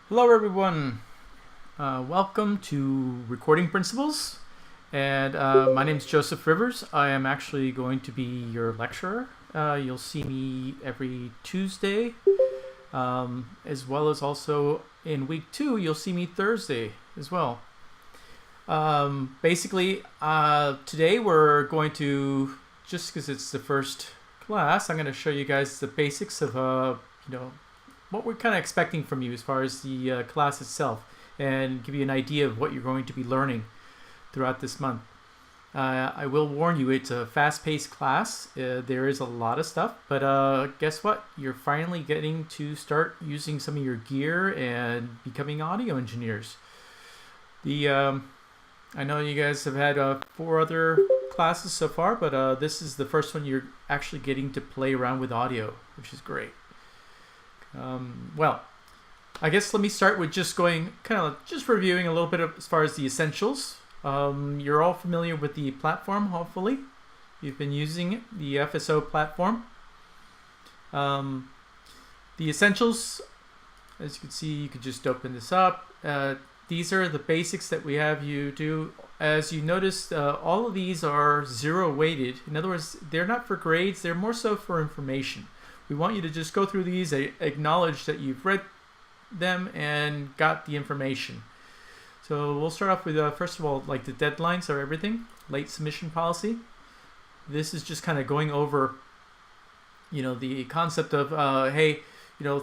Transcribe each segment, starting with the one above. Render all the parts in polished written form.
Hello everyone, welcome to Recording Principles, and my name is Joseph Rivers. I am actually going to be your lecturer. You'll see me every Tuesday, as well as also in week 2 you'll see me Thursday as well. Basically, today we're going to, just because it's the first class, I'm going to show you guys the basics of what we're kind of expecting from you as far as the class itself, and give you an idea of what you're going to be learning throughout this month. I will warn you, it's a fast-paced class. There is a lot of stuff, but guess what? You're finally getting to start using some of your gear and becoming audio engineers. I know you guys have had 4 other classes so far, but this is the first one you're actually getting to play around with audio, which is great. Well, I guess let me start with just reviewing a little bit as far as the essentials. You're all familiar with the platform, hopefully. You've been using it, the FSO platform. The essentials, as you can see, you could just open this up. These are the basics that we have you do. As you noticed, all of these are 0 weighted. In other words, they're not for grades, they're more so for information. We want you to just go through these, acknowledge that you've read them and got the information. So we'll start off with, first of all, like the deadlines are everything, late submission policy. This is just kind of going over, the concept of, hey,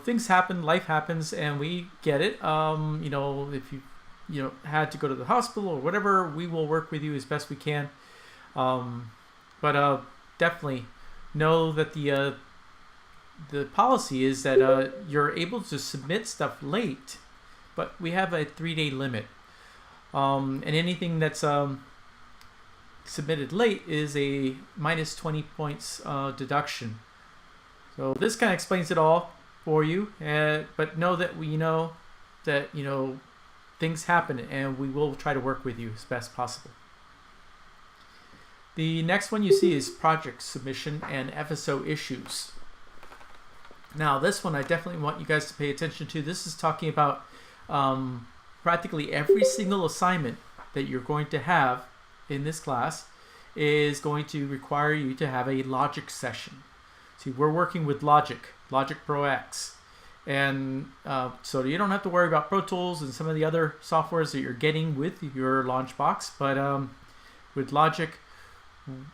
things happen, life happens, and we get it. If you had to go to the hospital or whatever, we will work with you as best we can. But definitely know that the policy is that you're able to submit stuff late, but we have a 3-day limit. And anything that's submitted late is a minus 20 points deduction. So this kind of explains it all for you, but know that things happen, and we will try to work with you as best possible. The next one you see is project submission and FSO issues. Now, this one I definitely want you guys to pay attention to. This is talking about practically every single assignment that you're going to have in this class is going to require you to have a logic session. See, we're working with Logic Pro X. And so you don't have to worry about Pro Tools and some of the other softwares that you're getting with your Launchbox. But with Logic,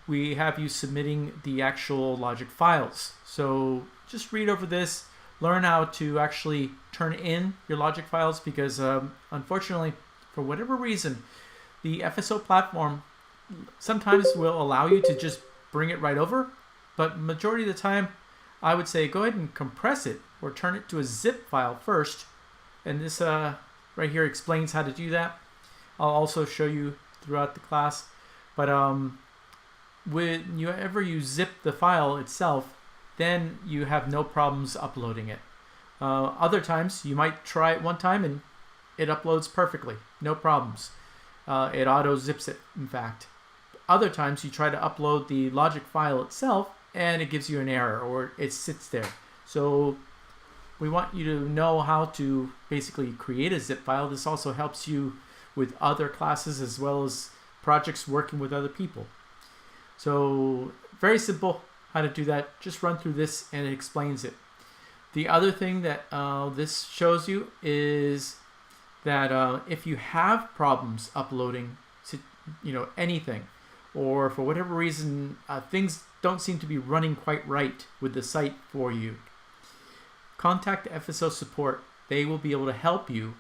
we have you submitting the actual Logic files. So just read over this, learn how to actually turn in your Logic files, because unfortunately, for whatever reason, the FSO platform sometimes will allow you to just bring it right over, but majority of the time, I would say go ahead and compress it or turn it to a zip file first. And this right here explains how to do that. I'll also show you throughout the class. But whenever you zip the file itself, then you have no problems uploading it. Other times, you might try it one time and it uploads perfectly, no problems. It auto zips it, in fact. Other times, you try to upload the Logic file itself and it gives you an error, or it sits there. So we want you to know how to basically create a zip file. This also helps you with other classes as well as projects working with other people. So very simple how to do that. Just run through this and it explains it. The other thing that this shows you is that if you have problems uploading anything, or for whatever reason things don't seem to be running quite right with the site for you, contact FSO support. They will be able to help you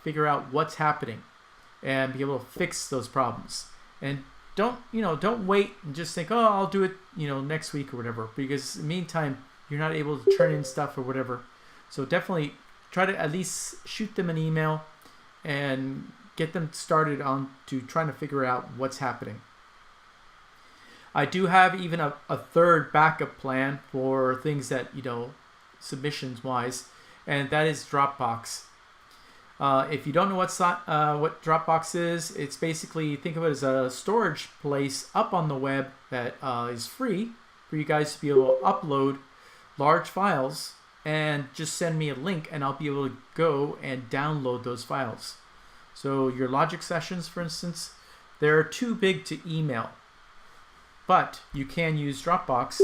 figure out what's happening and be able to fix those problems. And don't wait and just think, oh, I'll do it next week or whatever, because in the meantime you're not able to turn in stuff or whatever. So definitely try to at least shoot them an email and get them started on to trying to figure out what's happening. I do have even a third backup plan for things that submissions wise, and that is Dropbox. If you don't know what Dropbox is, it's basically, think of it as a storage place up on the web that is free for you guys to be able to upload large files and just send me a link and I'll be able to go and download those files. So your Logic sessions, for instance, they're too big to email, but you can use Dropbox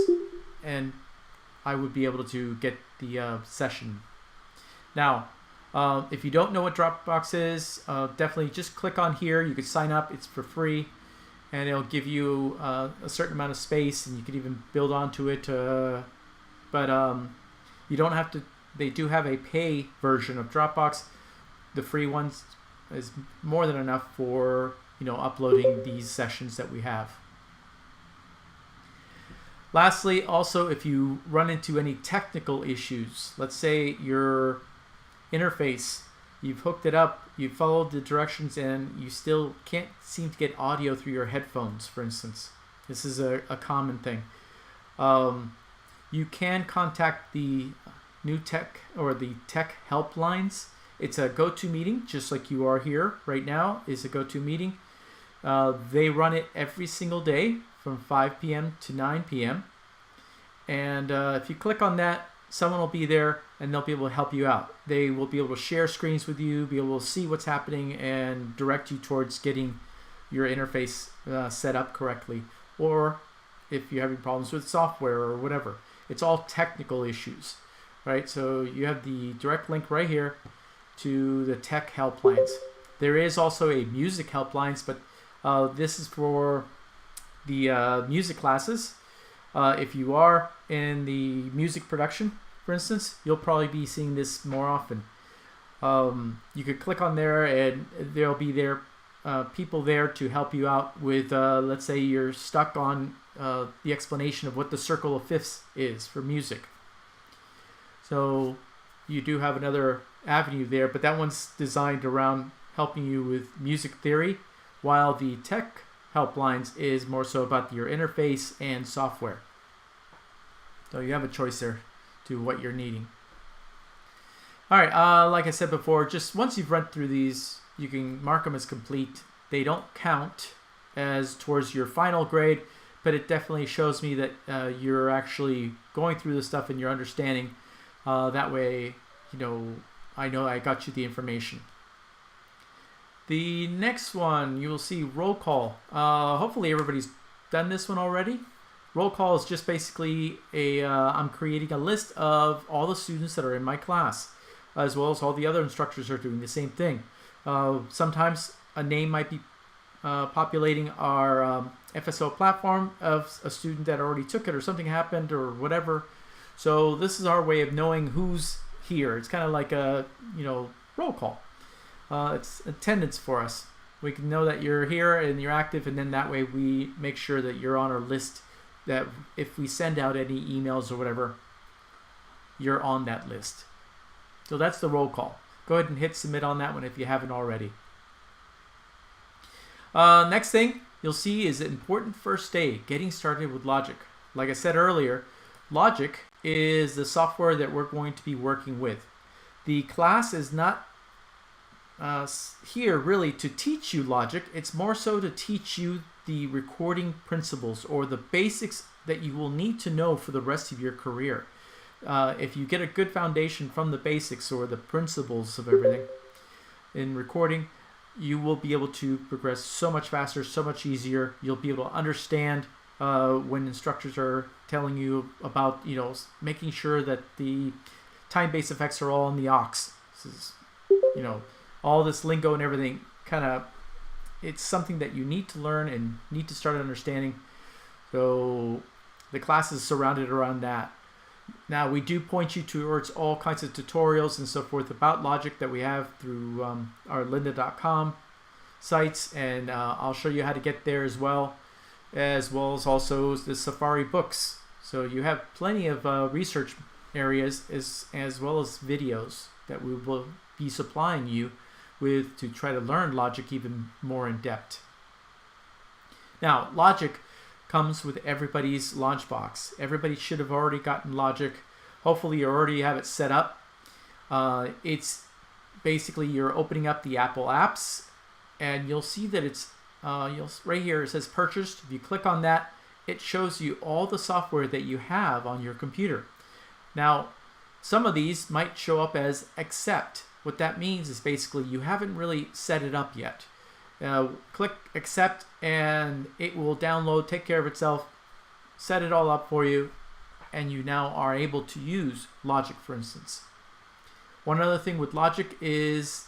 and I would be able to get the session. Now, if you don't know what Dropbox is, definitely just click on here. You can sign up. It's for free, and it'll give you a certain amount of space, and you can even build onto it. But you don't have to. They do have a pay version of Dropbox. The free ones is more than enough for uploading these sessions that we have. Lastly, also, if you run into any technical issues, let's say your interface, you've hooked it up, you've followed the directions, and you still can't seem to get audio through your headphones, for instance. This is a common thing. You can contact the new tech or the tech helplines. It's a GoToMeeting, just like you are here right now, is a GoToMeeting. They run it every single day from 5 p.m. to 9 p.m. And if you click on that, someone will be there and they'll be able to help you out. They will be able to share screens with you, be able to see what's happening, and direct you towards getting your interface set up correctly. Or if you're having problems with software or whatever. It's all technical issues, right? So you have the direct link right here to the tech helplines. There is also a music helplines, but this is for the music classes. If you are in the music production, for instance, you'll probably be seeing this more often. You could click on there and there'll be people there to help you out with, let's say you're stuck on the explanation of what the circle of fifths is for music. So you do have another avenue there, but that one's designed around helping you with music theory, while the tech helplines is more so about your interface and software. So you have a choice there to what you're needing. All right, like I said before, just once you've run through these, you can mark them as complete. They don't count as towards your final grade, but it definitely shows me that you're actually going through the stuff and you're understanding. That way, I know I got you the information. The next one, you will see roll call. Hopefully everybody's done this one already. Roll call is just basically I'm creating a list of all the students that are in my class, as well as all the other instructors are doing the same thing. Sometimes a name might be populating our FSO platform of a student that already took it, or something happened or whatever. So this is our way of knowing who's here. It's kind of like a roll call. It's attendance for us. We can know that you're here and you're active, and then that way we make sure that you're on our list, that if we send out any emails or whatever, you're on that list. So that's the roll call. Go ahead and hit submit on that one if you haven't already. Next thing you'll see is important first aid, getting started with Logic. Like I said earlier, Logic is the software that we're going to be working with. The class is not here really to teach you Logic. It's more so to teach you the recording principles, or the basics that you will need to know for the rest of your career. If you get a good foundation from the basics or the principles of everything in recording, you will be able to progress so much faster, so much easier. You'll be able to understand when instructors are telling you about, making sure that the time-based effects are all in the aux. This is, all this lingo and everything, it's something that you need to learn and need to start understanding. So the class is surrounded around that. Now, we do point you towards all kinds of tutorials and so forth about Logic that we have through our lynda.com sites, and I'll show you how to get there as well as also the Safari books. So you have plenty of research areas as well as videos that we will be supplying you with to try to learn Logic even more in depth. Now, Logic comes with everybody's launch box. Everybody should have already gotten Logic. Hopefully you already have it set up. It's basically you're opening up the Apple apps, and you'll see that it's right here it says purchased. If you click on that, it shows you all the software that you have on your computer. Now, some of these might show up as accept. What that means is basically you haven't really set it up yet. Click accept and it will download, take care of itself, set it all up for you, and you now are able to use Logic, for instance. One other thing with Logic is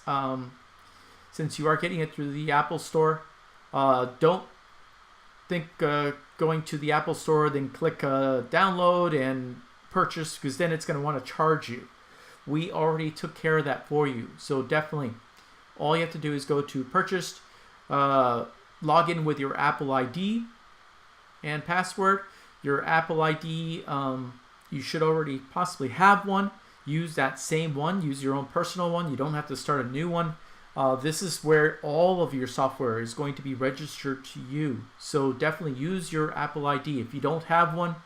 since you are getting it through the Apple Store, don't think going to the Apple Store, then click download and purchase, because then it's going to want to charge you. We already took care of that for you. So definitely, all you have to do is go to purchased, log in with your Apple ID and password. Your Apple ID, you should already possibly have one. Use that same one. Use your own personal one. You don't have to start a new one. This is where all of your software is going to be registered to you. So definitely use your Apple ID. If you don't have one,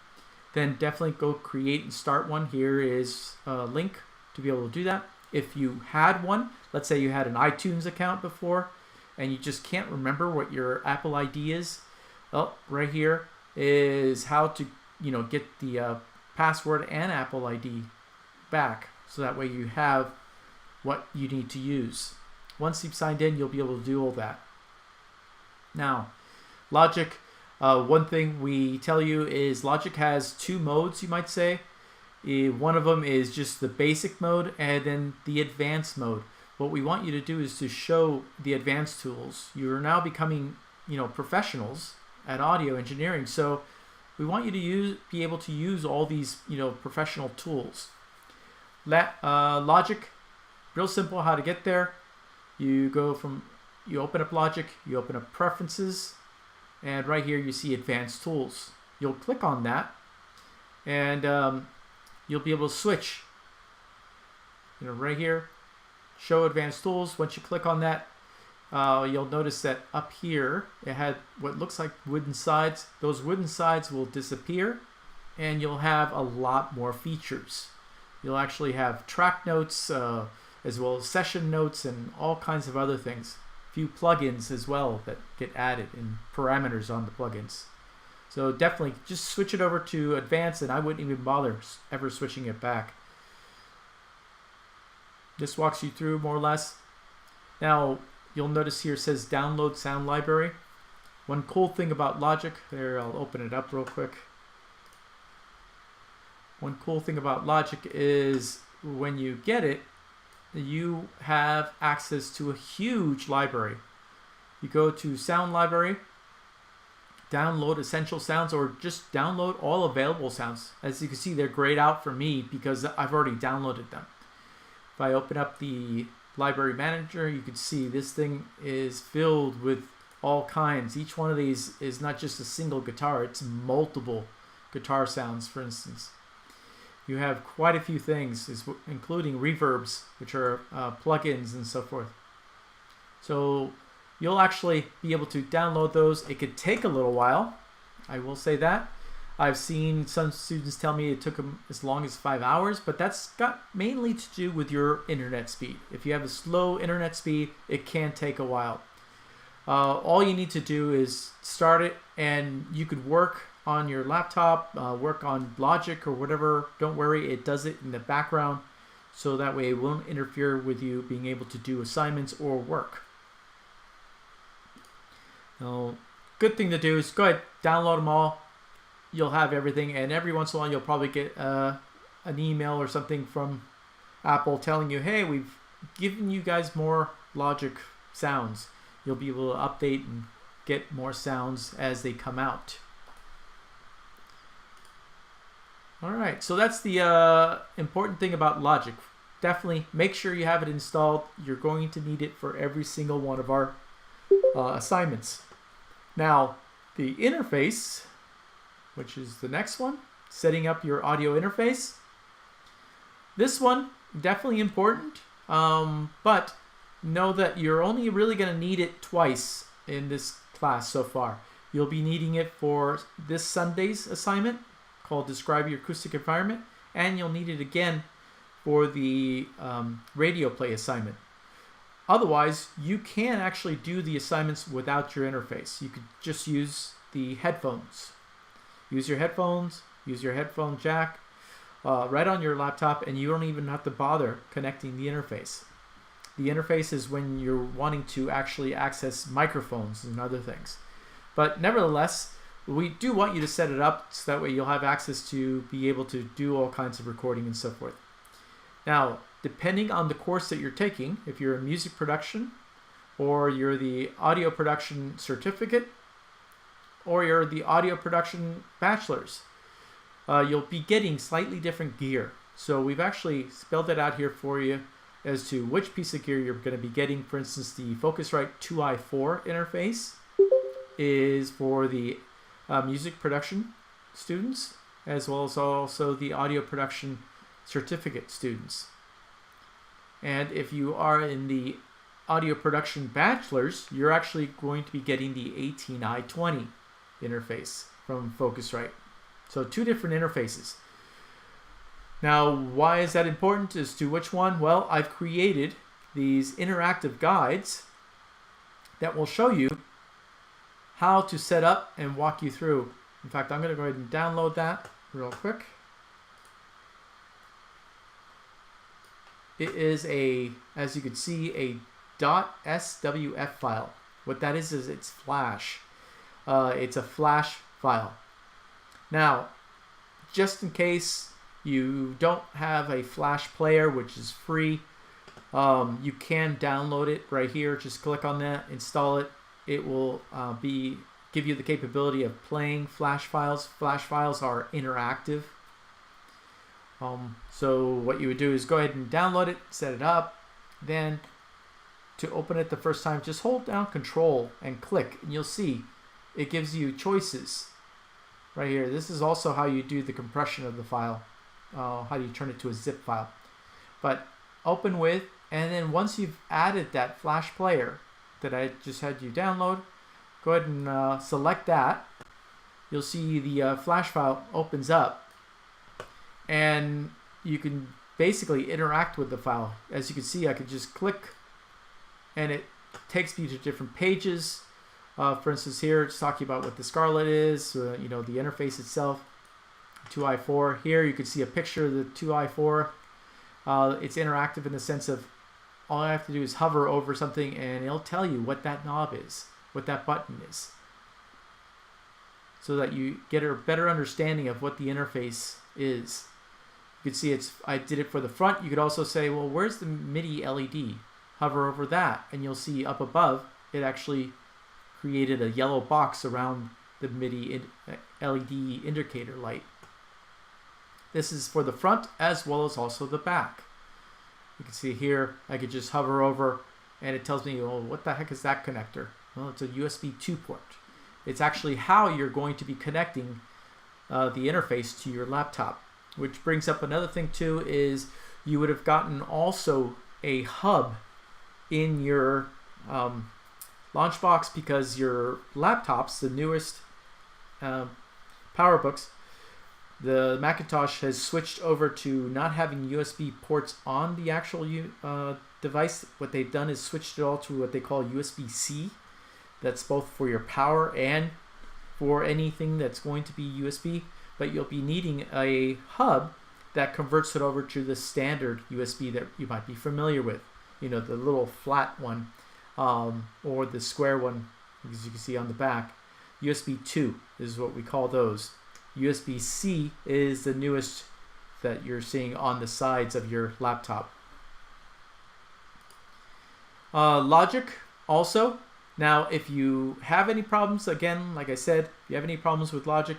then definitely go create and start one. Here is a link to be able to do that. If you had one, let's say you had an iTunes account before and you just can't remember what your Apple ID is, well, right here is how to get the password and Apple ID back, so that way you have what you need to use. Once you've signed in, you'll be able to do all that. Now, Logic, one thing we tell you is Logic has two modes, you might say. One of them is just the basic mode and then the advanced mode. What we want you to do is to show the advanced tools. You're now becoming, professionals at audio engineering, so we want you to be able to use all these, professional tools. Logic, real simple how to get there. You open up Logic, you open up Preferences, and right here you see Advanced Tools. You'll click on that, and you'll be able to switch. Right here, Show Advanced Tools. Once you click on that, you'll notice that up here it had what looks like wooden sides. Those wooden sides will disappear, and you'll have a lot more features. You'll actually have track notes, as well as session notes and all kinds of other things. A few plugins as well that get added and parameters on the plugins. So definitely just switch it over to advanced, and I wouldn't even bother ever switching it back. This walks you through more or less. Now you'll notice here it says download sound library. One cool thing about Logic, there, I'll open it up real quick. One cool thing about Logic is when you get it, you have access to a huge library. You go to Sound Library, download essential sounds, or just download all available sounds. As you can see, they're grayed out for me because I've already downloaded them. If I open up the library manager, you can see this thing is filled with all kinds. Each one of these is not just a single guitar, it's multiple guitar sounds, for instance. You have quite a few things, including reverbs, which are plugins and so forth. So you'll actually be able to download those. It could take a little while, I will say that. I've seen some students tell me it took them as long as 5 hours, but that's got mainly to do with your internet speed. If you have a slow internet speed, it can take a while. All you need to do is start it, and you could work on your laptop, work on Logic or whatever. Don't worry, it does it in the background, so that way it won't interfere with you being able to do assignments or work. Now, good thing to do is go ahead, download them all. You'll have everything, and every once in a while you'll probably get an email or something from Apple telling you, hey, we've given you guys more Logic sounds. You'll be able to update and get more sounds as they come out. Alright, so that's the important thing about Logic. Definitely make sure you have it installed. You're going to need it for every single one of our assignments. Now, the interface, which is the next one, setting up your audio interface. This one, definitely important, but know that you're only really going to need it twice in this class so far. You'll be needing it for this Sunday's assignment called Describe Your Acoustic Environment, and you'll need it again for the radio play assignment. Otherwise, you can actually do the assignments without your interface. You could just use the headphones. Use your headphones, use your headphone jack. right on your laptop, and you don't even have to bother connecting the interface. The interface is when you're wanting to actually access microphones and other things. But nevertheless, we do want you to set it up so that way you'll have access to be able to do all kinds of recording and so forth. Now, depending on the course that you're taking, if you're in music production, or you're the audio production certificate, or you're the audio production bachelor's, you'll be getting slightly different gear. So we've actually spelled it out here for you as to which piece of gear you're going to be getting. For instance, the Focusrite 2i4 interface is for the music production students, as well as also the audio production certificate students. And if you are in the audio production bachelor's, you're actually going to be getting the 18i20 interface from Focusrite. So 2 different interfaces. Now, why is that important as to which one? Well, I've created these interactive guides that will show you how to set up and walk you through. In fact, I'm going to go ahead and download that real quick. It is as you can see, a .swf file. What that is it's Flash. It's a Flash file. Now, just in case you don't have a Flash player, which is free, you can download it right here. Just click on that, install it. It will give you the capability of playing Flash files. Flash files are interactive. So what you would do is go ahead and download it, set it up. Then to open it the first time, just hold down Control and click, and you'll see it gives you choices right here. This is also how you do the compression of the file, how you turn it to a zip file. But open with, and then once you've added that Flash player that I just had you download, go ahead and select that. You'll see the Flash file opens up, and you can basically interact with the file. As you can see, I could just click and it takes me to different pages. For instance, here it's talking about what the Scarlett is, the interface itself, 2i4. Here you can see a picture of the 2i4. It's interactive in the sense of all I have to do is hover over something and it'll tell you what that knob is, what that button is, so that you get a better understanding of what the interface is. You can see I did it for the front. You could also say, well, where's the MIDI LED? Hover over that and you'll see up above it actually created a yellow box around the MIDI LED indicator light. This is for the front as well as also the back. You can see here I could just hover over and it tells me, oh, what the heck is that connector? Well, it's a USB 2 port. It's actually how you're going to be connecting the interface to your laptop. Which brings up another thing too, is you would have gotten also a hub in your launch box, because your laptops, the newest PowerBooks, the Macintosh has switched over to not having USB ports on the actual device. What they've done is switched it all to what they call USB-C. That's both for your power and for anything that's going to be USB. But you'll be needing a hub that converts it over to the standard USB that you might be familiar with. The little flat one, or the square one, as you can see on the back. USB 2 is what we call those. USB-C is the newest that you're seeing on the sides of your laptop. Logic also. Now, if you have any problems, again, like I said, if you have any problems with Logic,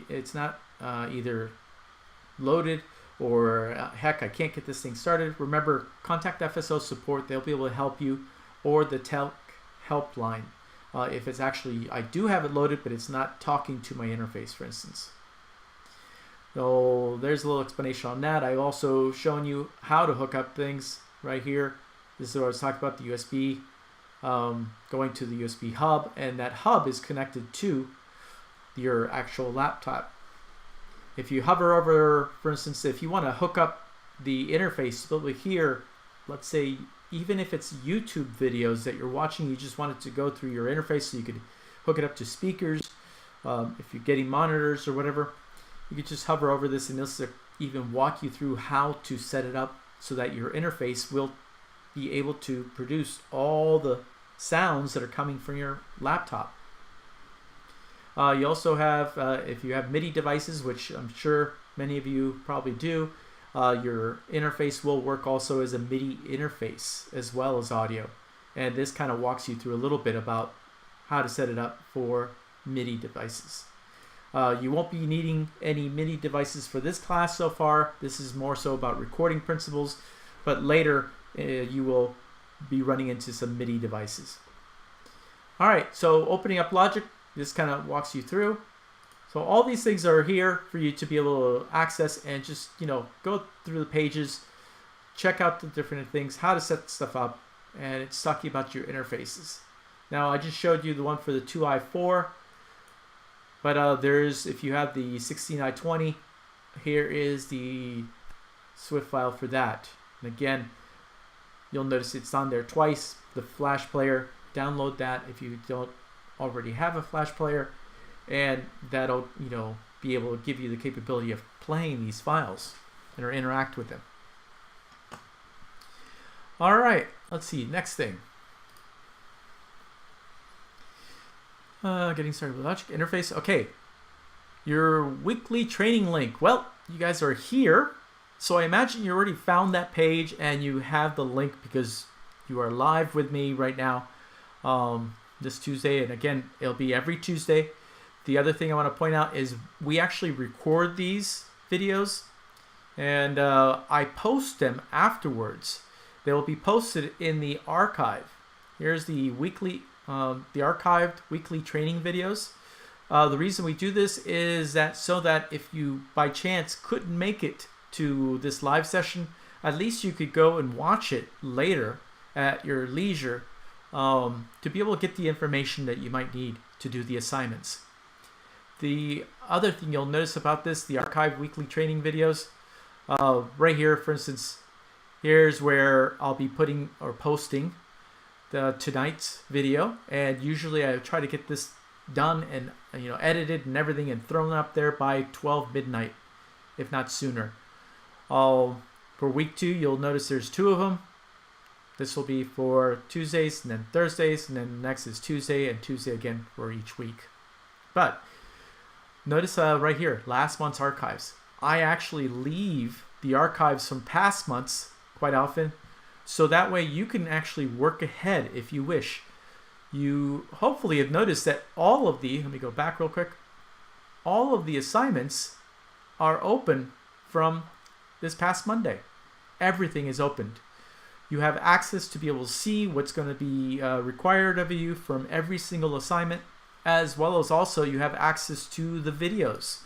it's not either loaded or heck, I can't get this thing started. Remember, contact FSO support. They'll be able to help you, or the tech helpline. If it's actually, I do have it loaded, but it's not talking to my interface, for instance. So there's a little explanation on that. I've also shown you how to hook up things right here. This is what I was talking about, the USB, going to the USB hub, and that hub is connected to your actual laptop. If you hover over, for instance, if you want to hook up the interface over here, let's say even if it's YouTube videos that you're watching, you just want it to go through your interface so you could hook it up to speakers. If you're getting monitors or whatever, you could just hover over this and this even walk you through how to set it up so that your interface will be able to produce all the sounds that are coming from your laptop. You also have, if you have MIDI devices, which I'm sure many of you probably do, your interface will work also as a MIDI interface as well as audio. And this kind of walks you through a little bit about how to set it up for MIDI devices. You won't be needing any MIDI devices for this class so far. This is more so about recording principles, but later you will be running into some MIDI devices. All right, so opening up Logic, this kind of walks you through. So all these things are here for you to be able to access and just, go through the pages, check out the different things, how to set stuff up, and it's talking about your interfaces. Now I just showed you the one for the 2i4, but if you have the 16i20, here is the Swift file for that. And again, you'll notice it's on there twice, the Flash player. Download that if you don't already have a Flash player, and that'll be able to give you the capability of playing these files or interact with them. All right, let's see, next thing. Getting started with Logic interface. Okay, your weekly training link. Well, you guys are here, so I imagine you already found that page and you have the link because you are live with me right now this Tuesday, and again, it'll be every Tuesday. The other thing I want to point out is we actually record these videos and I post them afterwards. They will be posted in the archive. Here's the the archived weekly training videos. The reason we do this is so that if you by chance couldn't make it to this live session, at least you could go and watch it later at your leisure to be able to get the information that you might need to do the assignments. The other thing you'll notice about this, the archived weekly training videos, right here, for instance, here's where I'll be putting or posting tonight's video, and usually I try to get this done and edited and everything and thrown up there by 12 midnight, if not sooner. For week 2, you'll notice there's 2 of them. This will be for Tuesdays and then Thursdays, and then next is Tuesday and Tuesday again for each week. But notice right here, last month's archives. I actually leave the archives from past months quite often, so that way you can actually work ahead if you wish. You hopefully have noticed that all of let me go back real quick, all of the assignments are open from this past Monday. Everything is opened. You have access to be able to see what's going to be required of you from every single assignment, as well as also you have access to the videos.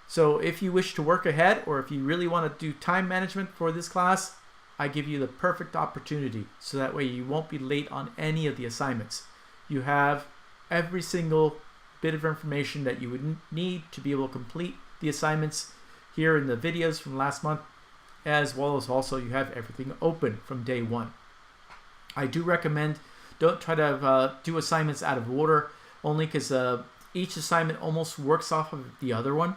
So if you wish to work ahead, or if you really want to do time management for this class, I give you the perfect opportunity, so that way you won't be late on any of the assignments. You have every single bit of information that you would need to be able to complete the assignments here in the videos from last month, as well as also you have everything open from day 1. I do recommend don't try to do assignments out of order, only because each assignment almost works off of the other one.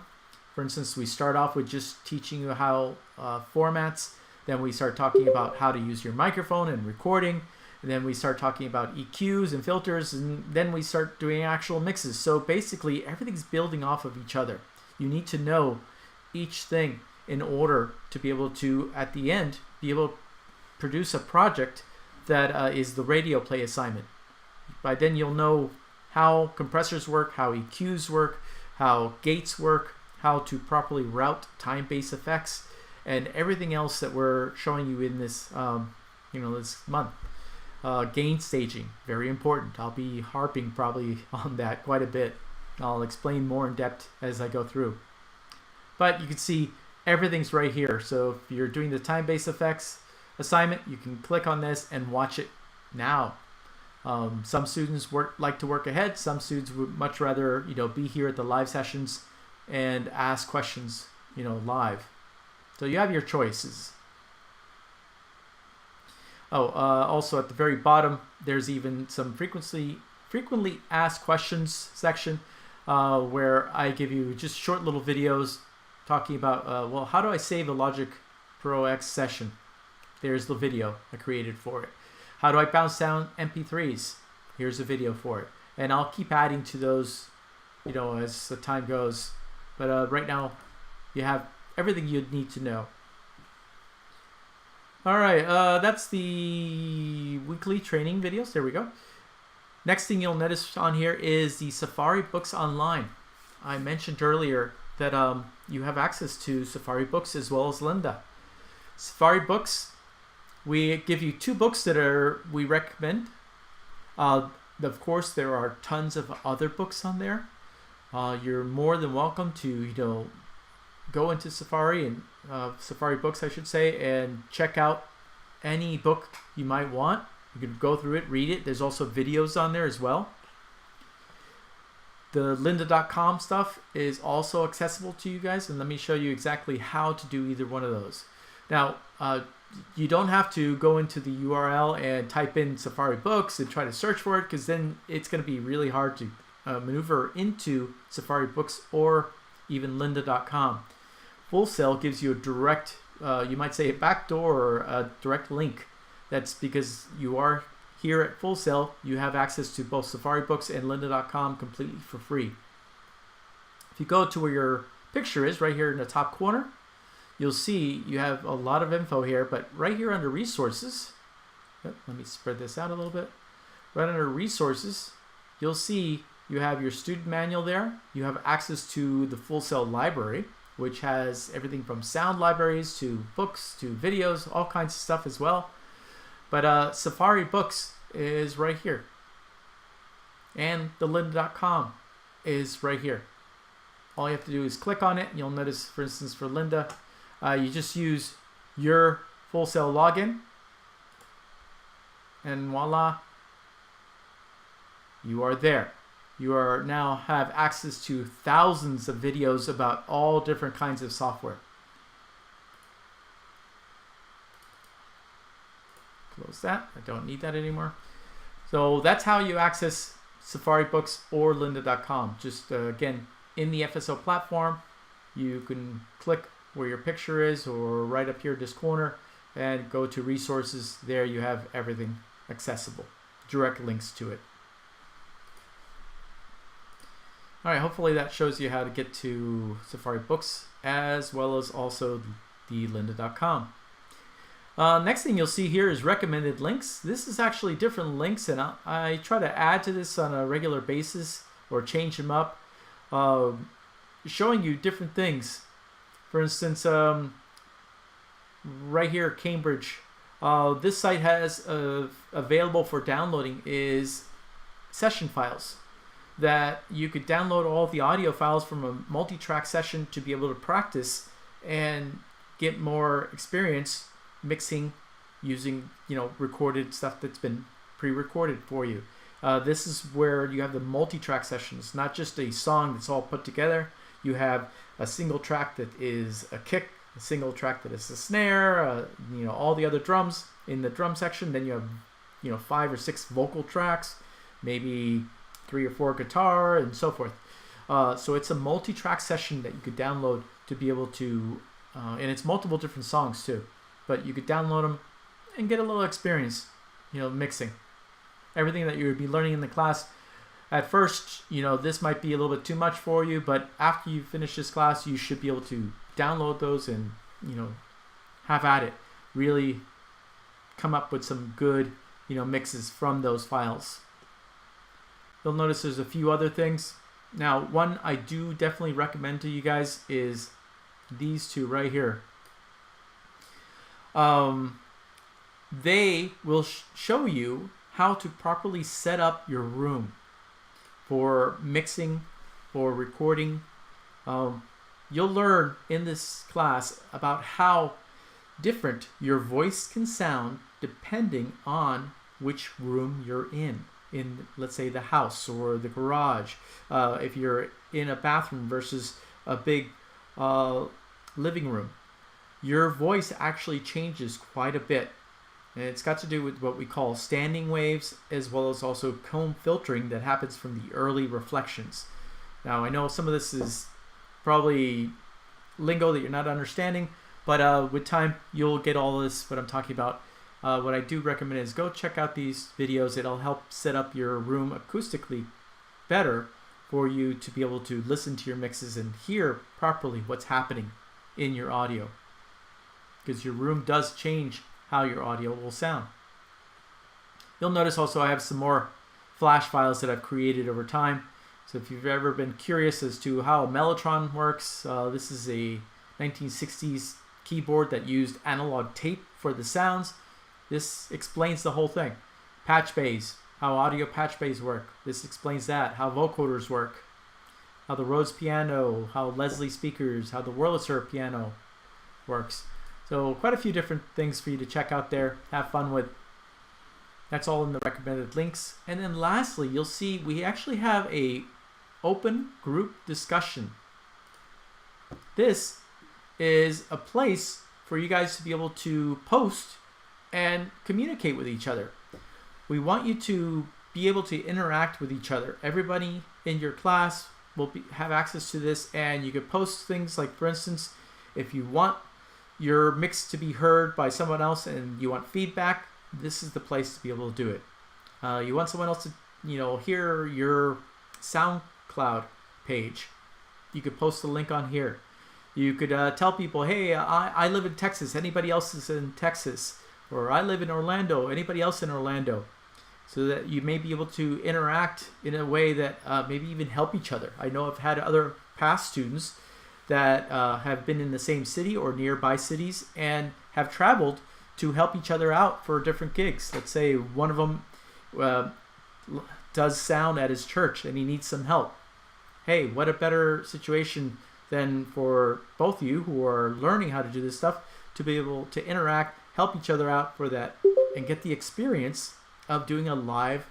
For instance, we start off with just teaching you how formats, then we start talking about how to use your microphone and recording, and then we start talking about EQs and filters, and then we start doing actual mixes. So basically everything's building off of each other. You need to know each thing in order to be able to, at the end, be able to produce a project that is the radio play assignment. By then you'll know how compressors work, how EQs work, how gates work, how to properly route time-based effects, and everything else that we're showing you in this, this month. Gain staging, very important. I'll be harping probably on that quite a bit. I'll explain more in depth as I go through. But you can see everything's right here. So if you're doing the time-based effects assignment, you can click on this and watch it now. Some students like to work ahead. Some students would much rather be here at the live sessions and ask questions live. So you have your choices. Also at the very bottom, there's even some frequently asked questions section where I give you just short little videos talking about, well, how do I save a Logic Pro X session? There's the video I created for it. How do I bounce down MP3s? Here's a video for it. And I'll keep adding to those, as the time goes. But right now, you have everything you'd need to know. All right, that's the weekly training videos. There we go. Next thing you'll notice on here is the Safari Books Online. I mentioned earlier that you have access to Safari Books as well as Lynda. Safari Books, we give you 2 books that we recommend. Of course, there are tons of other books on there. You're more than welcome to go into Safari and Safari Books, I should say, and check out any book you might want. You can go through it, read it. There's also videos on there as well. The lynda.com stuff is also accessible to you guys, and let me show you exactly how to do either one of those. Now, you don't have to go into the URL and type in Safari Books and try to search for it, because then it's going to be really hard to maneuver into Safari Books or even lynda.com. Full Sail gives you a direct, you might say a backdoor or a direct link. That's because you are here at Full Sail. You have access to both Safari Books and lynda.com completely for free. If you go to where your picture is, right here in the top corner, you'll see you have a lot of info here, but right here under Resources, let me spread this out a little bit. Right under Resources, you'll see you have your student manual there. You have access to the Full Sail library, which has everything from sound libraries to books to videos, all kinds of stuff as well. But Safari Books is right here. And the lynda.com is right here. All you have to do is click on it. You'll notice, for instance, for Lynda, you just use your Full Sail login. And voila, you are there. You are now have access to thousands of videos about all different kinds of software. Close that. I don't need that anymore. So that's how you access Safari Books or lynda.com. Just again, in the FSO platform, you can click where your picture is or right up here this corner and go to Resources. There you have everything accessible. Direct links to it. All right, hopefully that shows you how to get to Safari Books as well as also the lynda.com. Next thing you'll see here is recommended links. This is actually different links, and I try to add to this on a regular basis or change them up, showing you different things. For instance, right here, Cambridge, this site has available for downloading is session files that you could download all the audio files from a multi-track session to be able to practice and get more experience mixing using recorded stuff that's been pre-recorded for you. This is where you have the multi-track sessions, not just a song that's all put together. You have a single track that is a kick, a single track that is a snare, all the other drums in the drum section. Then you have 5 or 6 vocal tracks, maybe 3 or 4 guitar, and so forth. So it's a multi-track session that you could download to be able to, and it's multiple different songs too. But you could download them and get a little experience, mixing. Everything that you would be learning in the class. At first, this might be a little bit too much for you, but after you finish this class, you should be able to download those and, have at it. Really come up with some good, mixes from those files. You'll notice there's a few other things. Now, one I do definitely recommend to you guys is these two right here. They will show you how to properly set up your room for mixing, for recording. You'll learn in this class about how different your voice can sound depending on which room you're in, let's say the house or the garage. If you're in a bathroom versus a big living room, your voice actually changes quite a bit. And it's got to do with what we call standing waves, as well as also comb filtering that happens from the early reflections. Now, I know some of this is probably lingo that you're not understanding, but with time you'll get all this what I'm talking about. What I do recommend is go check out these videos. It'll help set up your room acoustically better for you to be able to listen to your mixes and hear properly what's happening in your audio, because your room does change how your audio will sound. You'll notice also I have some more flash files that I've created over time. So if you've ever been curious as to how a Mellotron works, this is a 1960s keyboard that used analog tape for the sounds. This explains the whole thing. Patch bays, how audio patch bays work. This explains that. How vocoders work. How the Rhodes piano, how Leslie speakers, how the Wurlitzer piano works. So quite a few different things for you to check out there. Have fun with. That's all in the recommended links. And then lastly, you'll see we actually have a open group discussion. This is a place for you guys to be able to post and communicate with each other. We want you to be able to interact with each other. Everybody in your class will have access to this, and you could post things like, for instance, if you want your mix to be heard by someone else and you want feedback, this is the place to be able to do it. You want someone else to, hear your SoundCloud page. You could post the link on here. You could tell people, hey, I live in Texas. Anybody else is in Texas? Or I live in Orlando. Anybody else in Orlando? So that you may be able to interact in a way that maybe even help each other. I know I've had other past students that have been in the same city or nearby cities and have traveled to help each other out for different gigs. Let's say one of them does sound at his church and he needs some help. Hey, what a better situation than for both of you who are learning how to do this stuff to be able to interact, help each other out for that, and get the experience of doing a live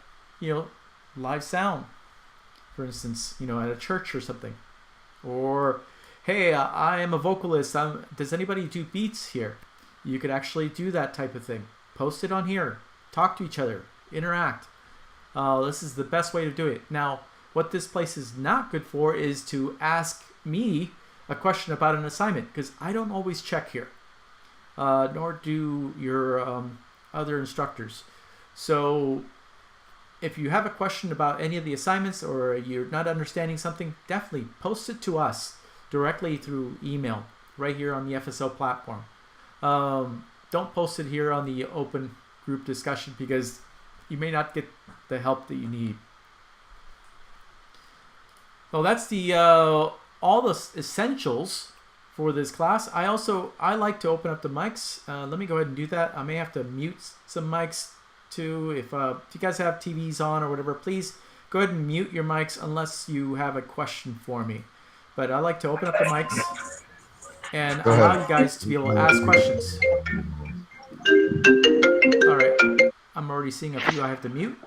sound, for instance, at a church or something. Or, hey, I am a vocalist. Does anybody do beats here? You could actually do that type of thing. Post it on here. Talk to each other. Interact. This is the best way to do it. Now, what this place is not good for is to ask me a question about an assignment, because I don't always check here, nor do your other instructors. So if you have a question about any of the assignments or you're not understanding something, definitely post it to us directly through email right here on the FSO platform. Don't post it here on the open group discussion, because you may not get the help that you need. So that's the all the essentials for this class. I like to open up the mics. Let me go ahead and do that. I may have to mute some mics too. If you guys have TVs on or whatever, please go ahead and mute your mics unless you have a question for me. But I like to open up the mics and allow you guys to be able to ask questions. All right, I'm already seeing a few I have to mute.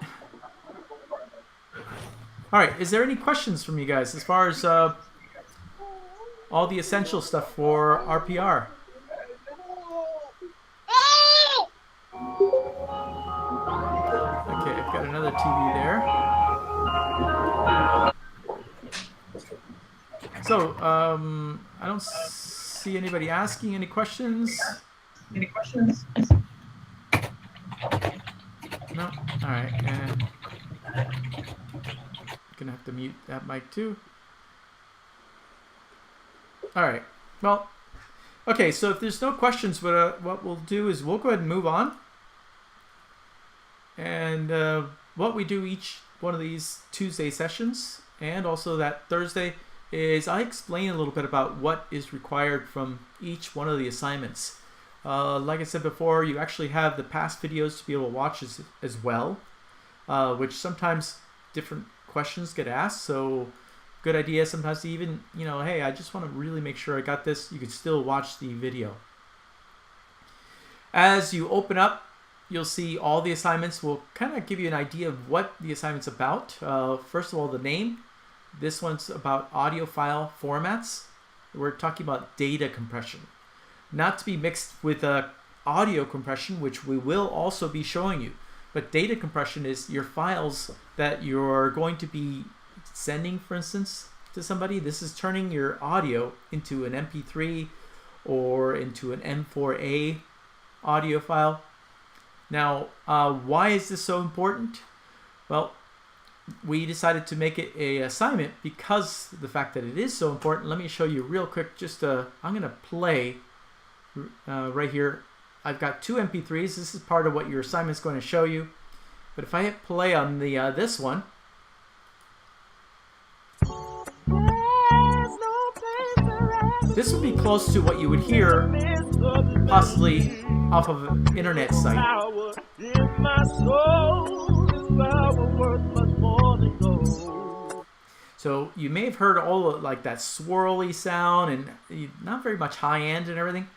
All right, is there any questions from you guys as far as all the essential stuff for RPR? Okay, I've got another TV there. So, I don't see anybody asking any questions. Any questions? No? All right, and gonna have to mute that mic too. All right, well, okay, so if there's no questions, what we'll do is we'll go ahead and move on. And what we do each one of these Tuesday sessions and also that Thursday is I explain a little bit about what is required from each one of the assignments. Like I said before, you actually have the past videos to be able to watch as well, which sometimes different questions get asked. So good idea sometimes to even, hey, I just want to really make sure I got this. You could still watch the video. As you open up, you'll see all the assignments will kind of give you an idea of what the assignment's about. First of all, the name. This one's about audio file formats. We're talking about data compression. Not to be mixed with audio compression, which we will also be showing you. But data compression is your files that you're going to be sending, for instance, to somebody. This is turning your audio into an MP3 or into an M4A audio file. Now, why is this so important? Well, we decided to make it an assignment because of the fact that it is so important. Let me show you real quick. I'm going to play right here. I've got two MP3s. This is part of what your assignment is going to show you. But if I hit play on the this one, this would be close to what you would hear possibly off of an internet site. So you may have heard all of like that swirly sound and not very much high end and everything.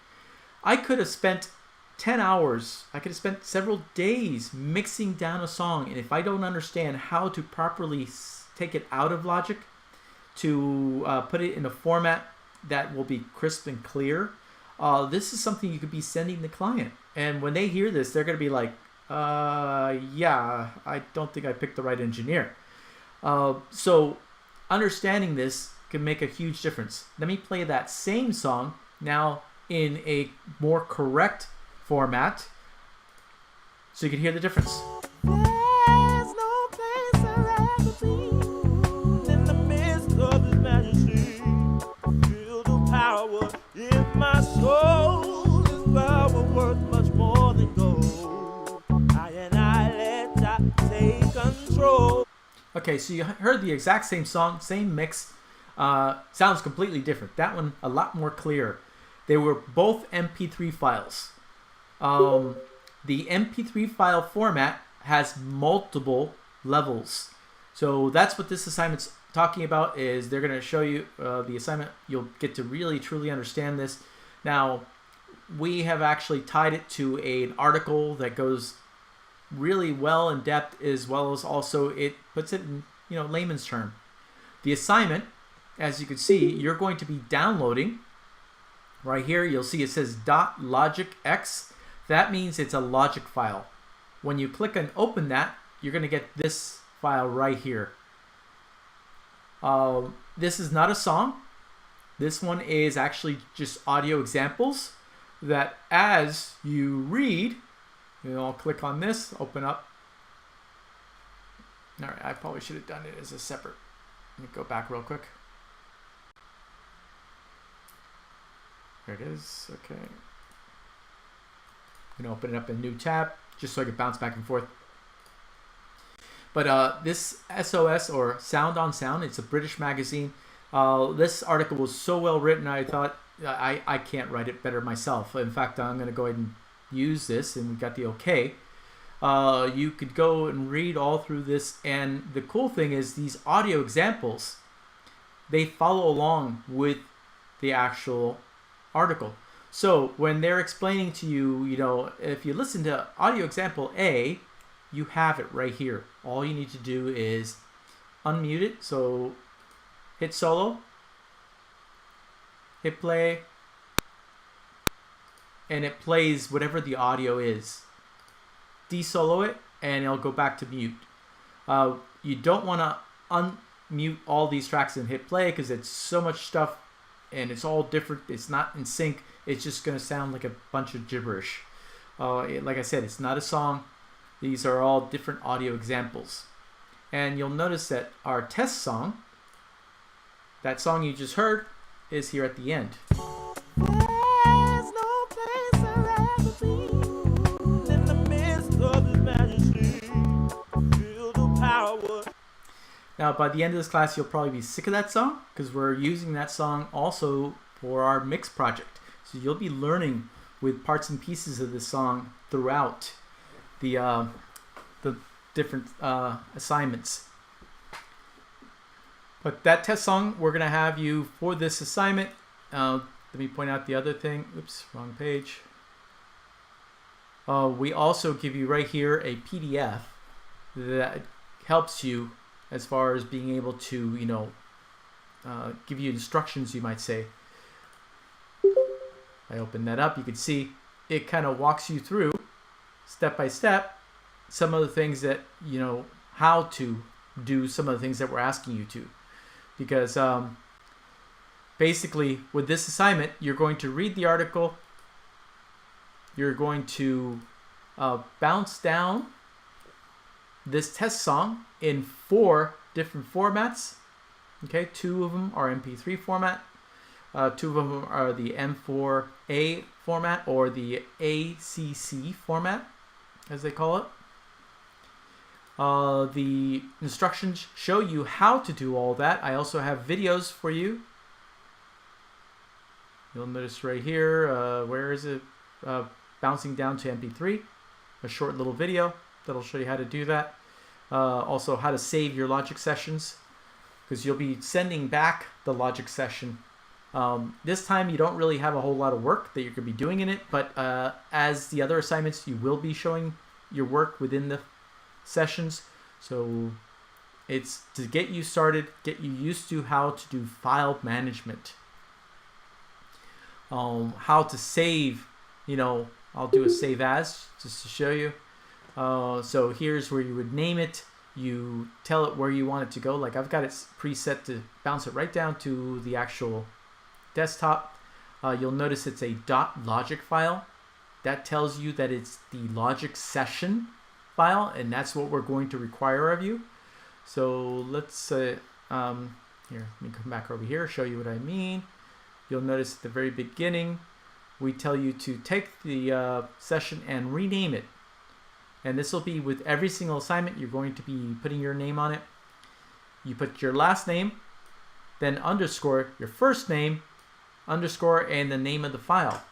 I could have spent 10 hours, I could have spent several days mixing down a song, and if I don't understand how to properly take it out of Logic to put it in a format that will be crisp and clear, this is something you could be sending the client. And when they hear this, they're going to be like, yeah, I don't think I picked the right engineer. So understanding this can make a huge difference. Let me play that same song now in a more correct format so you can hear the difference. There's no place I'd rather be in the midst of His majesty. Feel the power in my soul. This power worth much more than gold. I let Jah take control. Okay, so you heard the exact same song, same mix. Sounds completely different. That one a lot more clear. They were both MP3 files. The MP3 file format has multiple levels. So that's what this assignment's talking about. Is they're going to show you the assignment. You'll get to really truly understand this. Now, we have actually tied it to an article that goes really well in depth, as well as also it puts it in layman's term. The assignment, as you can see, you're going to be downloading. Right here, you'll see it says .logicx. That means it's a Logic file. When you click and open that, you're going to get this file right here. This is not a song. This one is actually just audio examples that as you read, I'll click on this, open up. All right, I probably should have done it as a separate. Let me go back real quick. There it is. Okay. I'm going to open it up in a new tab just so I can bounce back and forth. But this SOS, or Sound on Sound, it's a British magazine. This article was so well written, I thought I can't write it better myself. In fact, I'm going to go ahead and use this, and we got the okay. You could go and read all through this, and the cool thing is these audio examples, they follow along with the actual article. So when they're explaining to you, if you listen to audio example A, you have it right here. All you need to do is unmute it. So hit solo, hit play, and it plays whatever the audio is. Desolo it, and it'll go back to mute. You don't want to unmute all these tracks and hit play because it's so much stuff and it's all different. It's not in sync. It's just going to sound like a bunch of gibberish. Like I said, it's not a song. These are all different audio examples. And you'll notice that our test song, that song you just heard, is here at the end. Now, by the end of this class, you'll probably be sick of that song because we're using that song also for our mix project. So you'll be learning with parts and pieces of this song throughout the different assignments. But that test song, we're going to have you for this assignment. Let me point out the other thing. Oops, wrong page. We also give you right here a PDF that helps you as far as being able to, give you instructions, you might say. I open that up. You can see it kind of walks you through step by step some of the things that, how to do some of the things that we're asking you to. because basically with this assignment, you're going to read the article, you're going to bounce down this test song in 4 different formats. Okay, 2 of them are MP3 format, 2 of them are the M4A format, or the ACC format, as they call it. The instructions show you how to do all that. I also have videos for you. You'll notice right here, where is it? Bouncing down to MP3, a short little video that'll show you how to do that. Also how to save your logic sessions, because you'll be sending back the logic session. This time you don't really have a whole lot of work that you're going to be doing in it, but as the other assignments, you will be showing your work within the sessions. So it's to get you started, get you used to how to do file management, how to save. I'll do a save as just to show you. So here's where you would name it. You tell it where you want it to go. Like I've got it preset to bounce it right down to the actual desktop. You'll notice it's a .logic file. That tells you that it's the logic session file, and that's what we're going to require of you. So let's here, let me come back over here, show you what I mean. You'll notice at the very beginning, we tell you to take the session and rename it. And this will be with every single assignment. You're going to be putting your name on it. You put your last name, then underscore your first name, underscore, and the name of the file.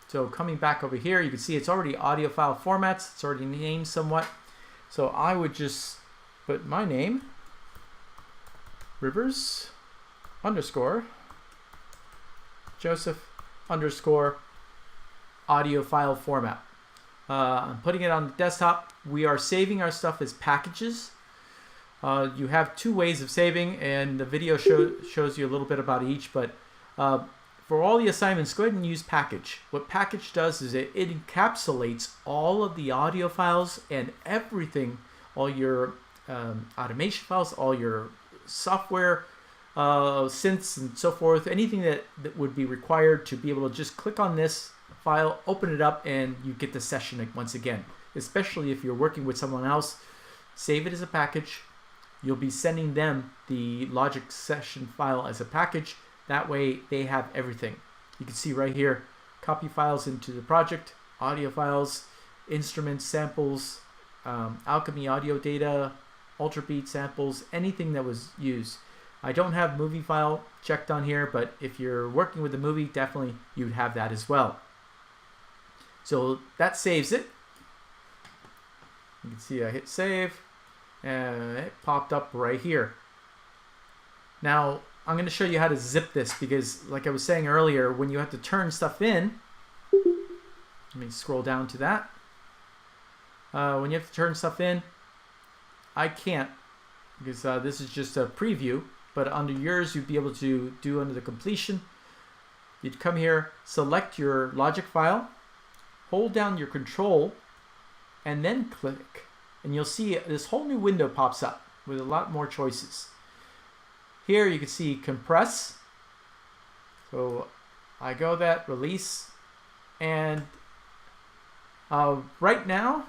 So coming back over here, you can see it's already audio file formats. It's already named somewhat. So I would just put my name, Rivers underscore Joseph underscore audio file format. I'm putting it on the desktop. We are saving our stuff as packages. You have 2 ways of saving, and the video shows you a little bit about each, but for all the assignments, go ahead and use package. What package does is it encapsulates all of the audio files and everything, all your automation files, all your software, synths and so forth, anything that would be required to be able to just click on this file, open it up, and you get the session once again. Especially if you're working with someone else, save it as a package. You'll be sending them the logic session file as a package. That way they have everything. You can see right here, copy files into the project, audio files, instruments, samples, Alchemy audio data, Ultrabeat samples, anything that was used. I don't have movie file checked on here, but if you're working with a movie, definitely you'd have that as well. So that saves it. You can see I hit save, and it popped up right here. Now, I'm going to show you how to zip this, because like I was saying earlier, when you have to turn stuff in, let me scroll down to that. When you have to turn stuff in, I can't, because this is just a preview, but under yours, you'd be able to do under the completion. You'd come here, select your logic file, hold down your control, and then click. And you'll see this whole new window pops up with a lot more choices. Here you can see compress. So I go that, release, and right now,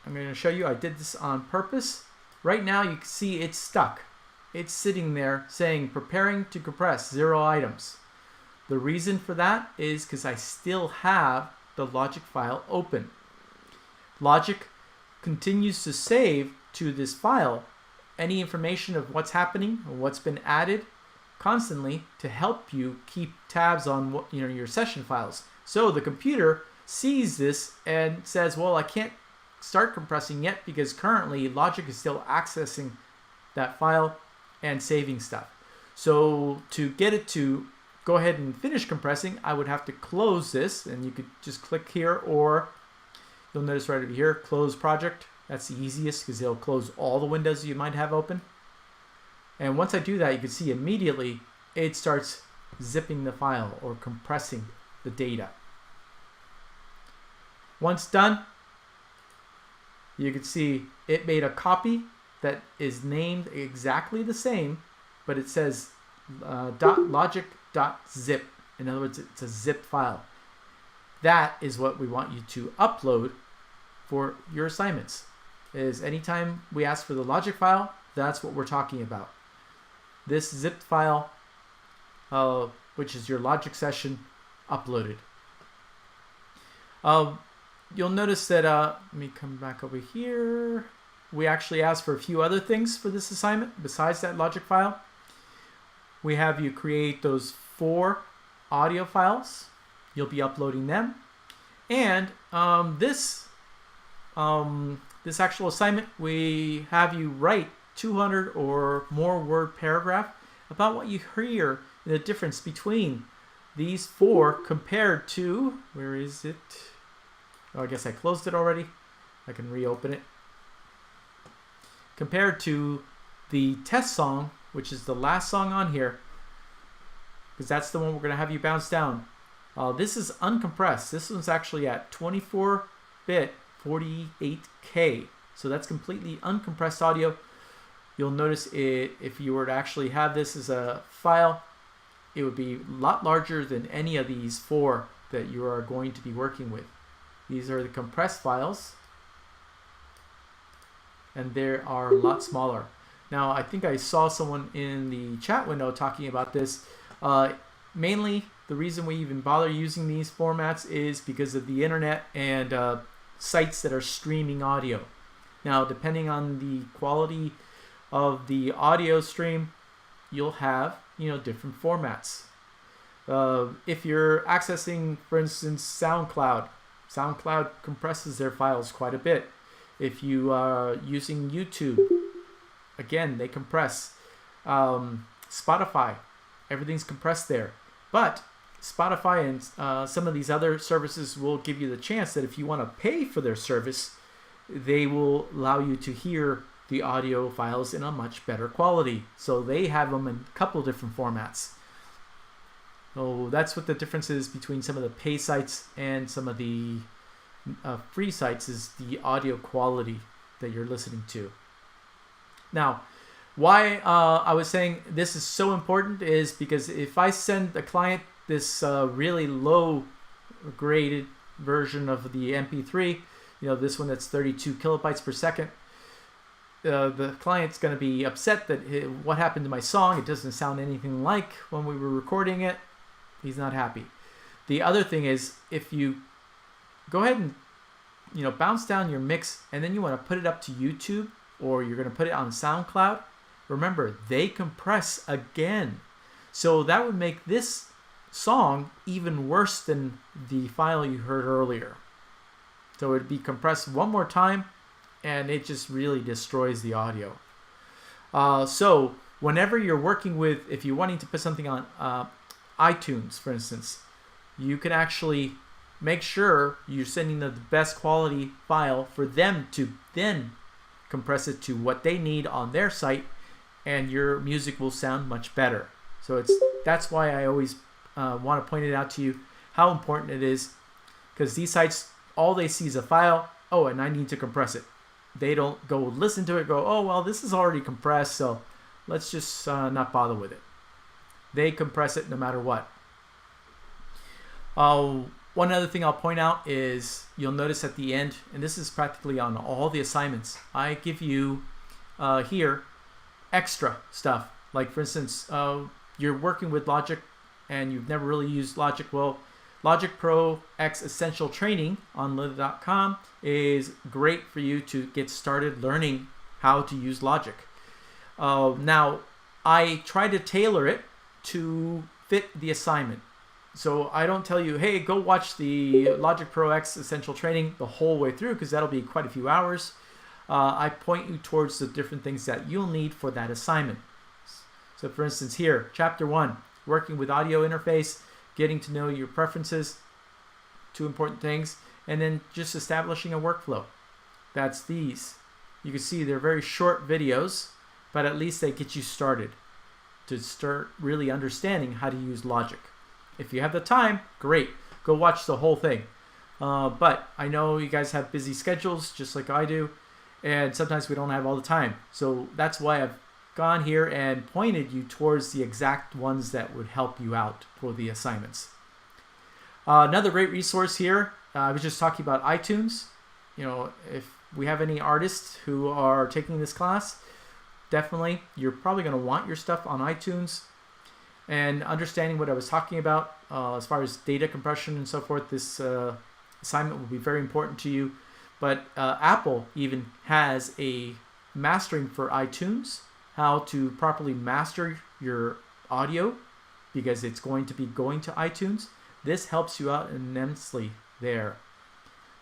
I'm going to show you, I did this on purpose. Right now you can see it's stuck. It's sitting there saying preparing to compress 0 items. The reason for that is because I still have the logic file open. Logic continues to save to this file any information of what's happening or what's been added constantly to help you keep tabs on what, your session files. So the computer sees this and says, well, I can't start compressing yet because currently Logic is still accessing that file and saving stuff. So to get it to go ahead and finish compressing, I would have to close this, and you could just click here, or you'll notice right over here, close project. That's the easiest because it'll close all the windows you might have open. And once I do that, you can see immediately it starts zipping the file or compressing the data. Once done, you can see it made a copy that is named exactly the same but it says .logic.zip. In other words, it's a zip file. That is what we want you to upload for your assignments. Is anytime we ask for the logic file, that's what we're talking about. This zipped file, which is your logic session, uploaded. You'll notice that, let me come back over here. We actually asked for a few other things for this assignment besides that logic file. We have you create those 4 audio files. You'll be uploading them. And this actual assignment, we have you write 200 or more word paragraph about what you hear, the difference between these 4 compared to, where is it? Oh, I guess I closed it already. I can reopen it. Compared to the test song, which is the last song on here, because that's the one we're going to have you bounce down. This is uncompressed. This one's actually at 24-bit 48K. So that's completely uncompressed audio. You'll notice it, if you were to actually have this as a file, it would be a lot larger than any of these 4 that you are going to be working with. These are the compressed files, and they are a lot smaller. Now, I think I saw someone in the chat window talking about this. Mainly, the reason we even bother using these formats is because of the internet and sites that are streaming audio. Now, depending on the quality of the audio stream, you'll have, different formats. If you're accessing, for instance, SoundCloud compresses their files quite a bit. If you are using YouTube, again, they compress. Spotify, everything's compressed there. But Spotify and some of these other services will give you the chance that if you want to pay for their service, they will allow you to hear the audio files in a much better quality. So they have them in a couple of different formats. So that's what the difference is between some of the pay sites and some of the free sites, is the audio quality that you're listening to. Now, why I was saying this is so important is because if I send a client this really low graded version of the MP3, this one that's 32 kilobytes per second, the client's going to be upset that what happened to my song? It doesn't sound anything like when we were recording it. He's not happy. The other thing is, if you go ahead and bounce down your mix and then you want to put it up to YouTube, or you're going to put it on SoundCloud, remember, they compress again. So that would make this song even worse than the file you heard earlier. So it would be compressed one more time, and it just really destroys the audio. So whenever you're working with, if you're wanting to put something on iTunes, for instance, you can actually make sure you're sending the best quality file for them to then compress it to what they need on their site, and your music will sound much better. So that's why I always want to point it out to you how important it is, because these sites, all they see is a file. Oh, and I need to compress it. They don't go listen to it, go, oh, well, this is already compressed, so let's just not bother with it. They compress it no matter what. One other thing I'll point out is you'll notice at the end, and this is practically on all the assignments, I give you here extra stuff. Like, for instance, you're working with Logic and you've never really used Logic. Well, Logic Pro X Essential Training on lynda.com is great for you to get started learning how to use Logic. Now, I try to tailor it to fit the assignment. So I don't tell you, hey, go watch the Logic Pro X Essential Training the whole way through, because that'll be quite a few hours. I point you towards the different things that you'll need for that assignment. So for instance here, Chapter 1, working with audio interface, getting to know your preferences, 2 important things, and then just establishing a workflow. That's these. You can see they're very short videos, but at least they get you started to start really understanding how to use Logic. If you have the time, great. Go watch the whole thing. But I know you guys have busy schedules, just like I do, and sometimes we don't have all the time. So that's why I've gone here and pointed you towards the exact ones that would help you out for the assignments. Another great resource here, I was just talking about iTunes. You know, if we have any artists who are taking this class, definitely you're probably going to want your stuff on iTunes. And understanding what I was talking about as far as data compression and so forth, this assignment will be very important to you. But Apple even has a mastering for iTunes, how to properly master your audio, because it's going to be going to iTunes. This helps you out immensely there.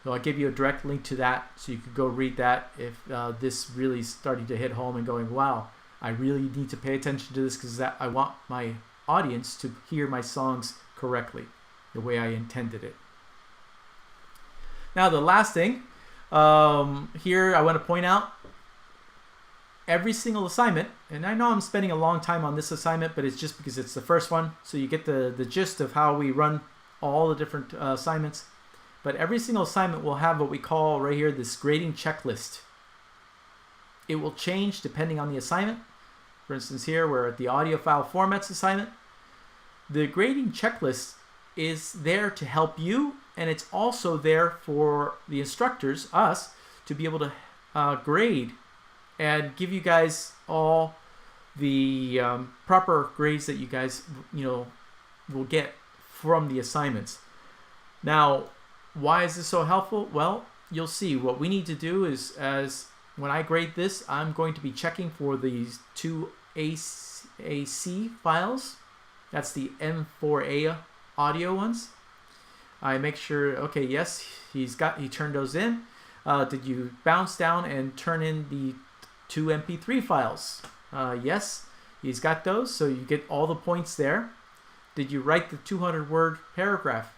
So I'll give you a direct link to that so you could go read that if this really is starting to hit home and going, wow, I really need to pay attention to this because I want my audience to hear my songs correctly, the way I intended it. Now the last thing, here I want to point out, every single assignment, and I know I'm spending a long time on this assignment, but it's just because it's the first one, so you get the gist of how we run all the different assignments. But every single assignment will have what we call right here this grading checklist. It will change depending on the assignment. For instance, here we're at the audio file formats assignment. The grading checklist is there to help you, and it's also there for the instructors, us, to be able to grade and give you guys all the proper grades that you guys will get from the assignments. Now, why is this so helpful? Well, you'll see what we need to do is, as when I grade this, I'm going to be checking for these two AC files. That's the M4A audio ones. I make sure, okay, yes, he turned those in. Did you bounce down and turn in the two MP3 files? Yes, he's got those, so you get all the points there. Did you write the 200-word paragraph?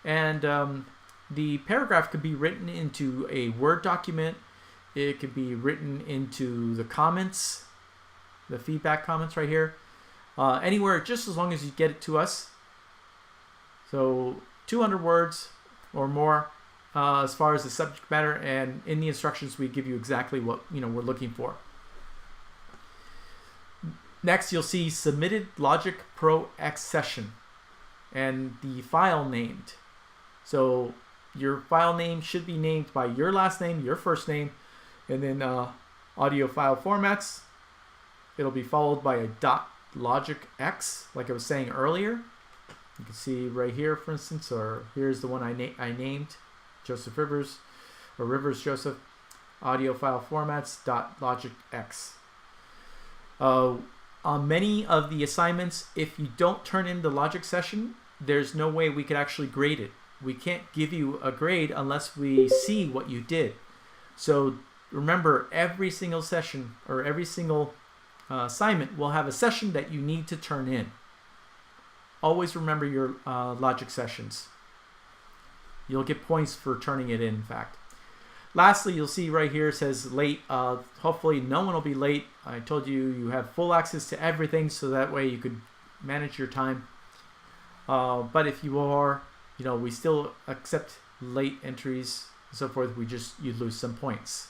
And the paragraph could be written into a Word document. It could be written into the comments, the feedback comments right here. Anywhere, just as long as you get it to us. So 200 words or more as far as the subject matter, and in the instructions we give you exactly what we're looking for. Next, you'll see submitted Logic Pro X session and the file named. So your file name should be named by your last name, your first name, and then audio file formats. It'll be followed by a .logicx, like I was saying earlier. You can see right here, for instance, or here's the one I named, Joseph Rivers, or Rivers Joseph, audio file formats .logicx. On many of the assignments, if you don't turn in the logic session, there's no way we could actually grade it. We can't give you a grade unless we see what you did. So remember, every single session or every single assignment will have a session that you need to turn in. Always remember your logic sessions. You'll get points for turning it in fact. Lastly, you'll see right here it says late. Hopefully no one will be late. I told you you have full access to everything, so that way you could manage your time. But if you are, we still accept late entries and so forth. You lose some points,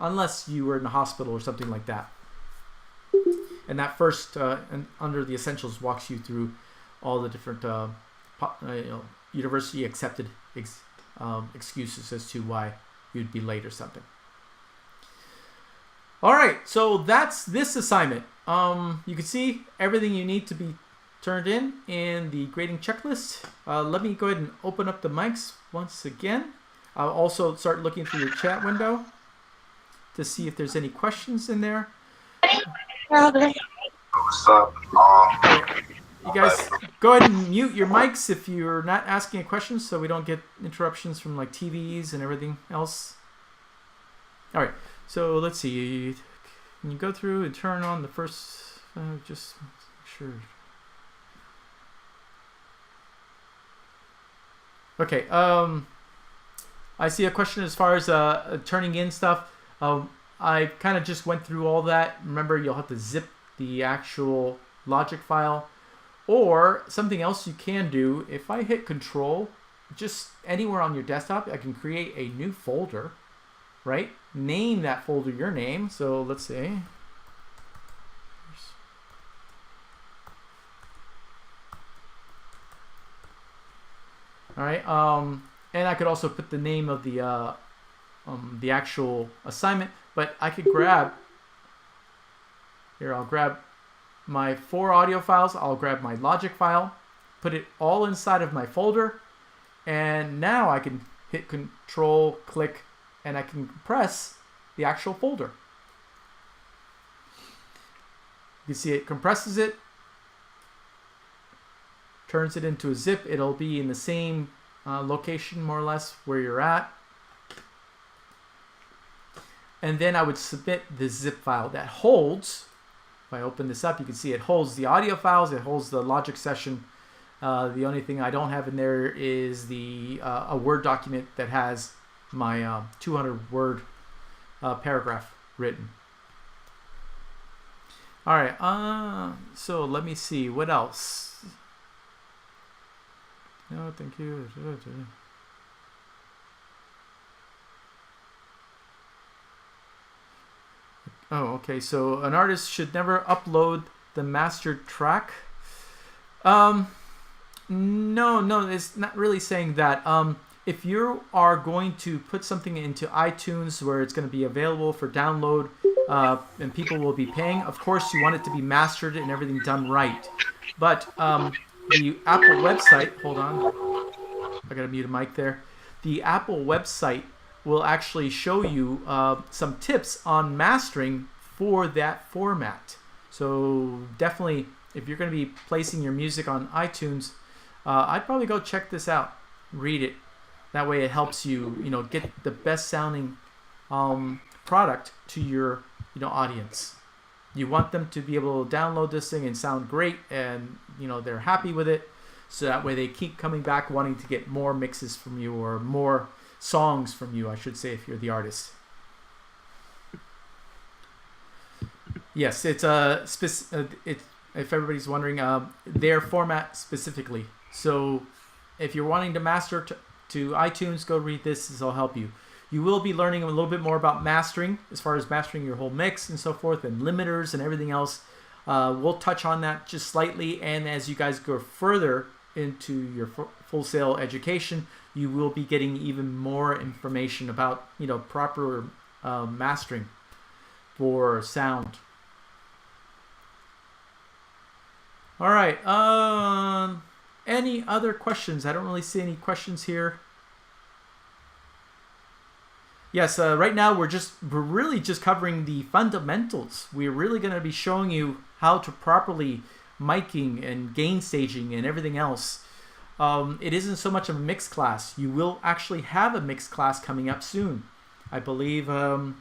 unless you were in the hospital or something like that. And that first and under the essentials walks you through all the different university accepted excuses as to why you'd be late or something. All right, so that's this assignment. You can see everything you need to be turned in the grading checklist. Let me go ahead and open up the mics once again. I'll also start looking through your chat window to see if there's any questions in there. What's up? You guys, go ahead and mute your mics if you're not asking a question, so we don't get interruptions from like TVs and everything else. All right, so let's see. Can you go through and turn on the first? Just make sure. Okay. I see a question as far as turning in stuff. I kind of just went through all that. Remember, you'll have to zip the actual logic file. Or something else you can do, if I hit Control, just anywhere on your desktop, I can create a new folder, right? Name that folder your name. So let's say All right. And I could also put the name of the actual assignment, but I could grab here. I'll grab my 4 audio files. I'll grab my Logic file, put it all inside of my folder, and now I can hit Control, click, and I can compress the actual folder. You can see it compresses it, turns it into a zip. It'll be in the same location more or less where you're at. And then I would submit the zip file that holds, if I open this up, you can see it holds the audio files, it holds the Logic session. The only thing I don't have in there is a Word document that has my 200 word paragraph written. All right, so let me see, what else? No, thank you. Oh, okay. So an artist should never upload the mastered track. No, it's not really saying that. If you are going to put something into iTunes where it's going to be available for download and people will be paying, of course you want it to be mastered and everything done right. But the Apple website, hold on, I gotta mute a mic there. The Apple website will actually show you some tips on mastering for that format. So definitely, if you're going to be placing your music on iTunes, I'd probably go check this out, read it. That way it helps you, get the best sounding product to your, audience. You want them to be able to download this thing and sound great, and they're happy with it. So that way they keep coming back wanting to get more mixes from you, or more songs from you, I should say, if you're the artist. Yes, it's if everybody's wondering, their format specifically. So if you're wanting to master to iTunes, go read this. This will help you. You will be learning a little bit more about mastering, as far as mastering your whole mix and so forth, and limiters and everything else. We'll touch on that just slightly, and as you guys go further into your Full Sail education, you will be getting even more information about proper mastering for sound. All right. Any other questions? I don't really see any questions here. Yes, right now we're really just covering the fundamentals. We're really going to be showing you how to properly miking and gain staging and everything else. It isn't so much of a mix class. You will actually have a mix class coming up soon. I believe 2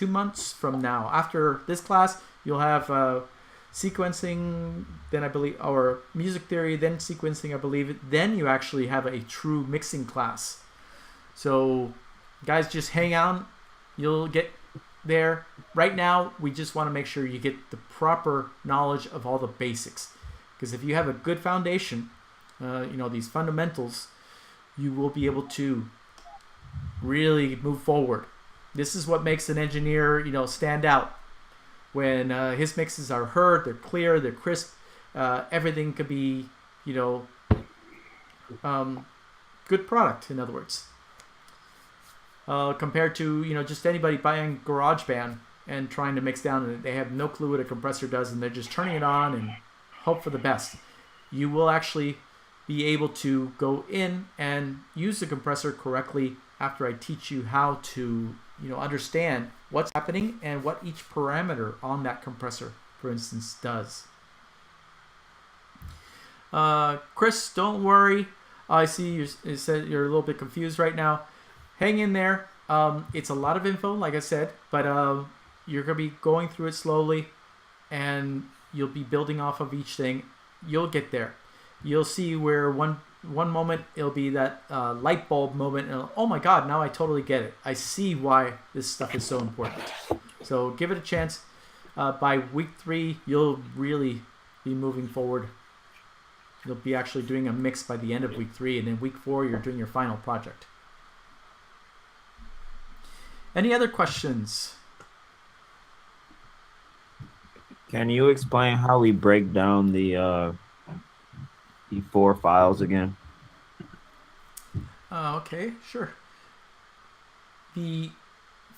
months from now. After this class, you'll have sequencing, then I believe, or music theory, then sequencing, I believe. Then you actually have a true mixing class. So guys, just hang on. You'll get there. Right now, we just want to make sure you get the proper knowledge of all the basics. Because if you have a good foundation, these fundamentals, you will be able to really move forward. This is what makes an engineer, stand out. When his mixes are heard, they're clear, they're crisp, everything could be, good product, in other words. Compared to, just anybody buying GarageBand and trying to mix down, and they have no clue what a compressor does, and they're just turning it on and hope for the best. You will actually be able to go in and use the compressor correctly after I teach you how to, understand what's happening and what each parameter on that compressor, for instance, does. Chris, don't worry. I see you said you're a little bit confused right now. Hang in there. It's a lot of info, like I said, but you're going to be going through it slowly, and you'll be building off of each thing. You'll get there. You'll see where one moment it'll be that light bulb moment, and oh my God, now I totally get it. I see why this stuff is so important. So give it a chance. By week 3, you'll really be moving forward. You'll be actually doing a mix by the end of week 3, and then week 4, you're doing your final project. Any other questions? Can you explain how we break down the 4 files again? Okay, sure. The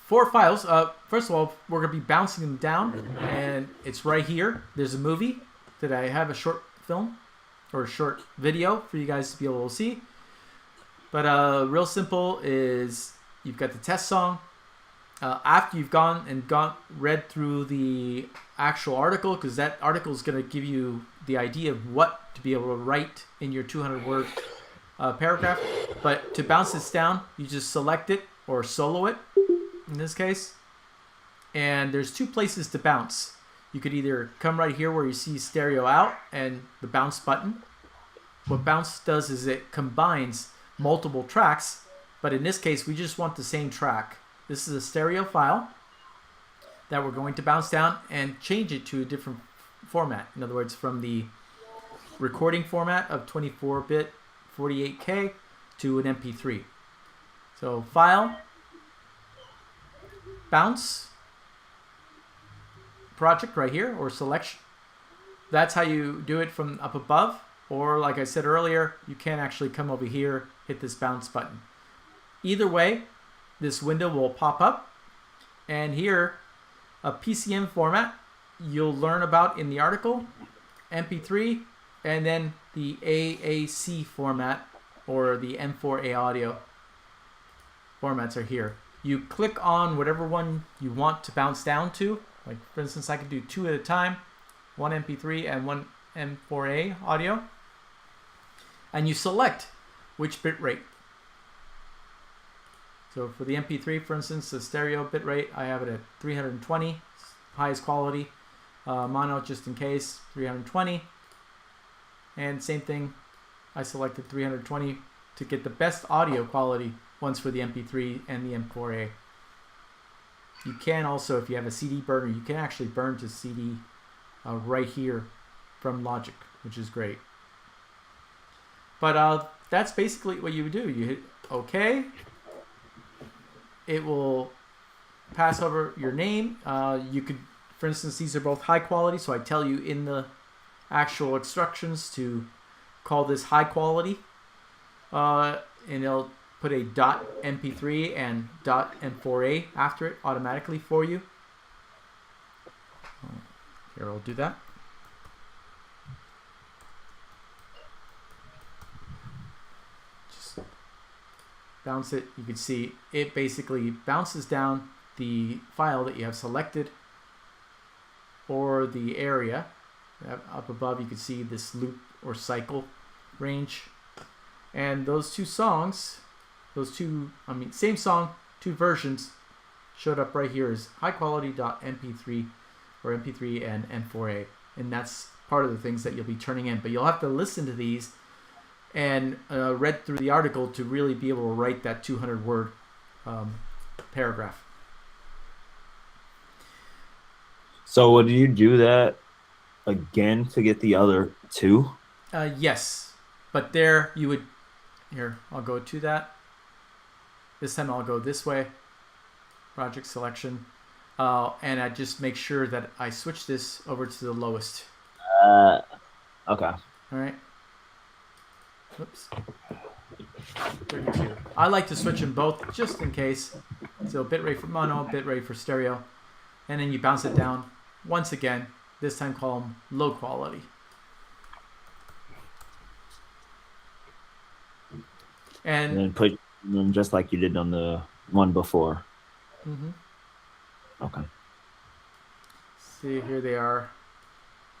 4 files. First of all, we're going to be bouncing them down, and it's right here. There's a movie that I have a short film or a short video for you guys to be able to see. But real simple is you've got the test song. After you've read through the actual article, because that article is going to give you the idea of what to be able to write in your 200-word paragraph. But to bounce this down, you just select it or solo it in this case. And there's 2 places to bounce. You could either come right here where you see stereo out and the bounce button. What bounce does is it combines multiple tracks, but in this case we just want the same track. This is a stereo file that we're going to bounce down and change it to a different format. In other words, from the recording format of 24-bit 48K to an MP3. So file, bounce, project right here, or selection. That's how you do it from up above. Or like I said earlier, you can actually come over here, hit this bounce button. Either way, this window will pop up. And here, a PCM format you'll learn about in the article, MP3, and then the AAC format, or the M4A audio formats are here. You click on whatever one you want to bounce down to. Like for instance, I could do 2 at a time, 1 MP3 and 1 M4A audio. And you select which bit rate. So for the MP3, for instance, the stereo bit rate, I have it at 320, highest quality. Mono, just in case, 320. And same thing, I selected 320 to get the best audio quality ones for the MP3 and the M4A. You can also, if you have a CD burner, you can actually burn to CD right here from Logic, which is great. But that's basically what you would do. You hit OK. It will pass over your name. You could, for instance, these are both high quality, so I tell you in the actual instructions to call this high quality. And it'll put a .mp3 and .m4a after it automatically for you. Here, I'll do that. Just bounce it. You can see it basically bounces down the file that you have selected or the area. Up above you can see this loop or cycle range. And those 2 songs, same song, 2 versions showed up right here as high quality .mp3 or MP3 and M4A. And that's part of the things that you'll be turning in. But you'll have to listen to these and read through the article to really be able to write that 200-word paragraph. So would you do that again to get the other 2? Yes, but there you would. Here, I'll go to that. This time I'll go this way. Project selection. And I just make sure that I switch this over to the lowest. Okay. All right. Oops. 32. I like to switch them both just in case. So bitrate for mono, bitrate for stereo. And then you bounce it down once again. This time call them low quality. And then put them just like you did on the one before. Mm-hmm. Okay. See, here they are.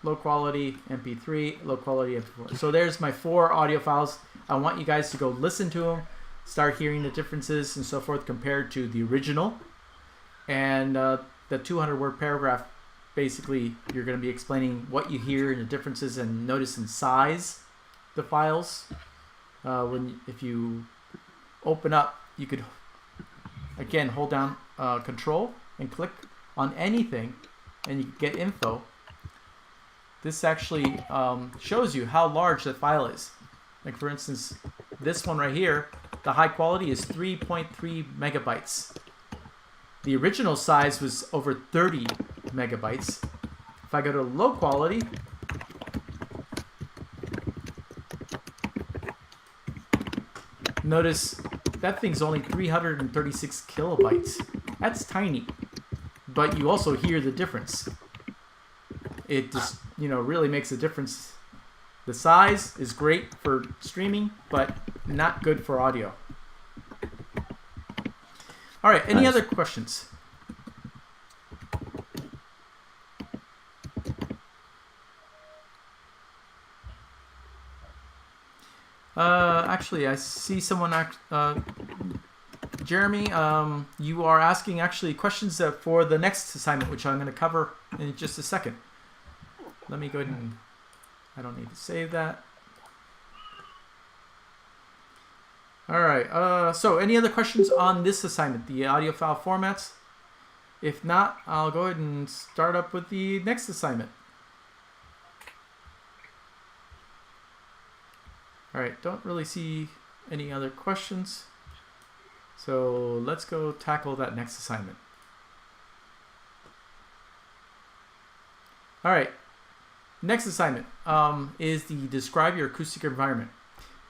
Low quality MP3, low quality MP4. So there's my 4 audio files. I want you guys to go listen to them, start hearing the differences and so forth compared to the original. And the 200-word paragraph, basically, you're going to be explaining what you hear and the differences and notice in size the files. If you open up, you could again hold down Control and click on anything, and you get info. This actually shows you how large the file is. Like for instance, this one right here, the high quality is 3.3 megabytes. The original size was over 30 megabytes. If I go to low quality, Notice that thing's only 336 kilobytes. That's tiny. But you also hear the difference. It just, really makes a difference. The size is great for streaming, but not good for audio. All right, any other questions? Actually, I see someone, Jeremy, you are asking actually questions for the next assignment, which I'm going to cover in just a second. Let me go ahead and, I don't need to save that. All right, so any other questions on this assignment, the audio file formats? If not, I'll go ahead and start up with the next assignment. All right, don't really see any other questions. So let's go tackle that next assignment. All right, next assignment is the describe your acoustic environment.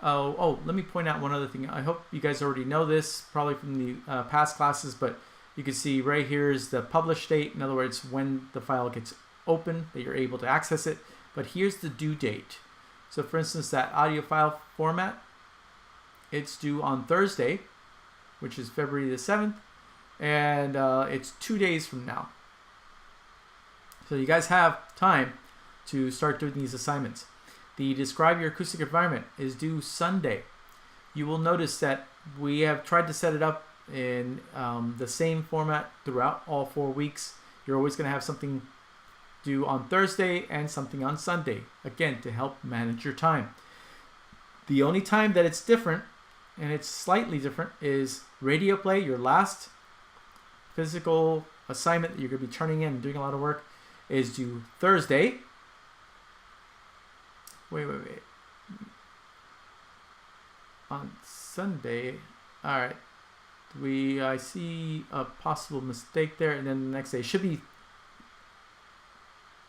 Let me point out one other thing. I hope you guys already know this, probably from the past classes, but you can see right here is the publish date. In other words, when the file gets open, that you're able to access it. But here's the due date. So for instance, that audio file format, it's due on Thursday, which is February the 7th, and it's 2 days from now. So you guys have time to start doing these assignments. The describe your acoustic environment is due Sunday. You will notice that we have tried to set it up in the same format throughout all 4 weeks. You're always going to have something due on Thursday and something on Sunday, again, to help manage your time. The only time that it's different, and it's slightly different, is radio play, your last physical assignment that you're going to be turning in and doing a lot of work, is due Thursday. Wait. On Sunday, all right. I see a possible mistake there, and then the next day should be.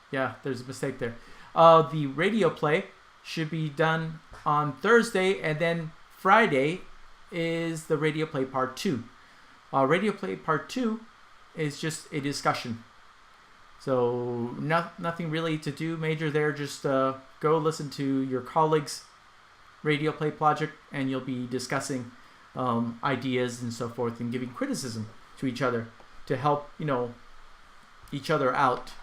Yeah, there's a mistake there. The radio play should be done on Thursday, and then Friday is the radio play part 2. Radio play part 2 is just a discussion. So nothing really to do major there. Just go listen to your colleagues' radio play project, and you'll be discussing ideas and so forth, and giving criticism to each other to help each other out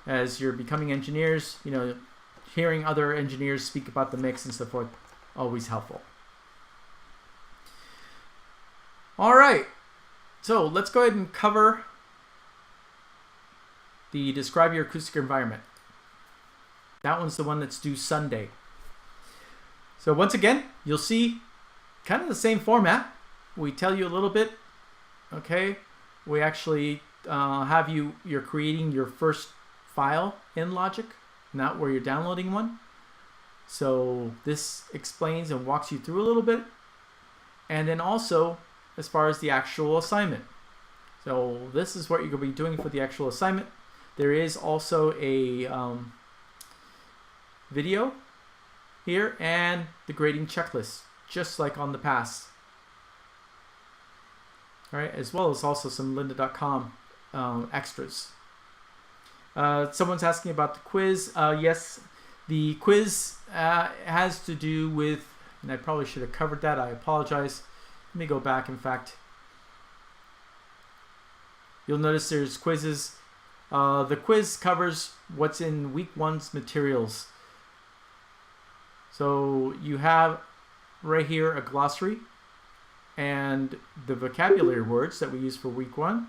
as you're becoming engineers. Hearing other engineers speak about the mix and so forth, always helpful. All right, so let's go ahead and cover the describe your acoustic environment. That one's the one that's due Sunday. So once again, you'll see kind of the same format. We tell you a little bit, okay? We actually have you're creating your first file in Logic, not where you're downloading one. So this explains and walks you through a little bit. And then also, as far as the actual assignment. So this is what you're going to be doing for the actual assignment. There is also a video here and the grading checklist, just like on the past. All right, as well as also some lynda.com extras. Someone's asking about the quiz. Yes, the quiz has to do with, and I probably should have covered that. I apologize. Let me go back. In fact, you'll notice there's quizzes. The quiz covers what's in week 1's materials. So you have right here a glossary and the vocabulary words that we use for week 1.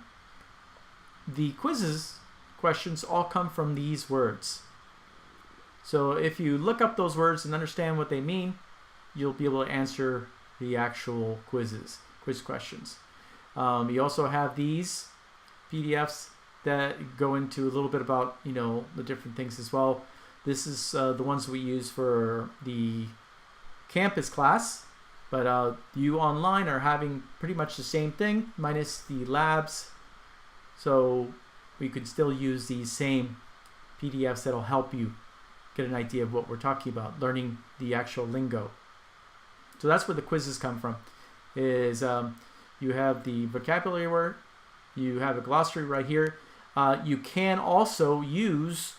The questions all come from these words. So if you look up those words and understand what they mean, you'll be able to answer the actual quiz questions. You also have these PDFs that go into a little bit about the different things as well. This is the ones we use for the campus class, but you online are having pretty much the same thing minus the labs. So we could still use these same PDFs that'll help you get an idea of what we're talking about, learning the actual lingo. So that's where the quizzes come from. is you have the vocabulary word, you have a glossary right here. You can also use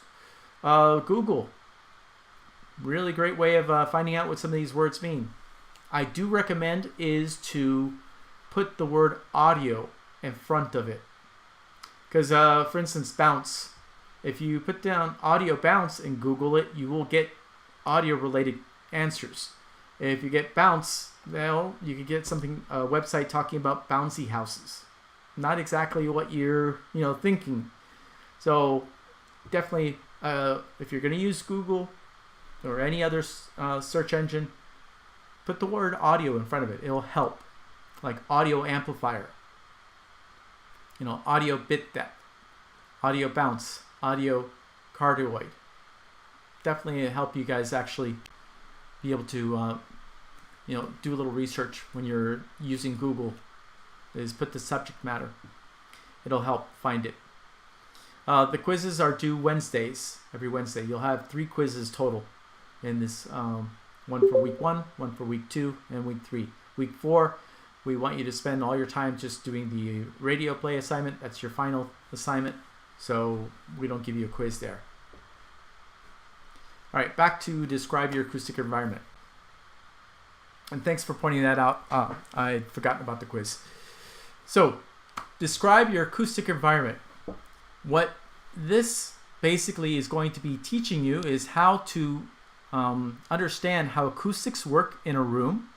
Google. Really great way of finding out what some of these words mean. I do recommend is to put the word audio in front of it. Because, for instance, bounce. If you put down audio bounce and Google it, you will get audio-related answers. If you get bounce, well, you could get something, a website talking about bouncy houses. Not exactly what you're, thinking. So, definitely, if you're going to use Google or any other search engine, put the word audio in front of it. It'll help. Like audio amplifier, audio bit depth, audio bounce, audio cardioid. Definitely help you guys actually be able to, do a little research when you're using Google. Is put the subject matter. It'll help find it. The quizzes are due Wednesdays. Every Wednesday, you'll have 3 quizzes total in this. One for week 1, one for week 2, and week 3. Week 4. We want you to spend all your time just doing the radio play assignment. That's your final assignment. So we don't give you a quiz there. All right, back to describe your acoustic environment. And thanks for pointing that out. I'd forgotten about the quiz. So describe your acoustic environment. What this basically is going to be teaching you is how to understand how acoustics work in a room.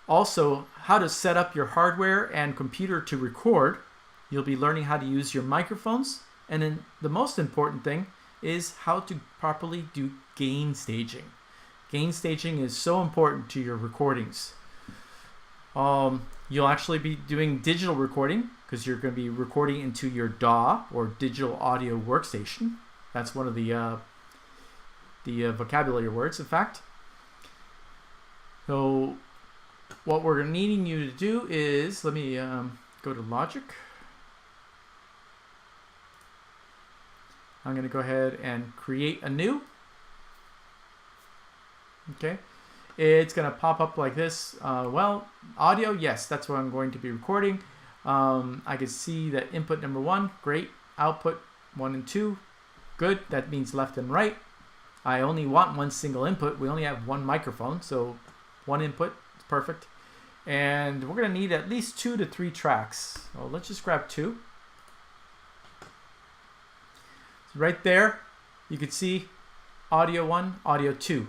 Also, how to set up your hardware and computer to record. You'll be learning how to use your microphones. And then the most important thing is how to properly do gain staging. Gain staging is so important to your recordings. You'll actually be doing digital recording because you're going to be recording into your DAW or digital audio workstation. That's one of the vocabulary words, in fact. So what we're needing you to do is, let me go to Logic. I'm going to go ahead and create a new. Okay. It's going to pop up like this. Audio, yes, that's what I'm going to be recording. I can see that input number 1, great. Output 1 and 2, good. That means left and right. I only want one single input. We only have one microphone, so one input is perfect. And we're going to need at least 2 to 3 tracks. So let's just grab 2. So right there, you can see audio 1, audio 2.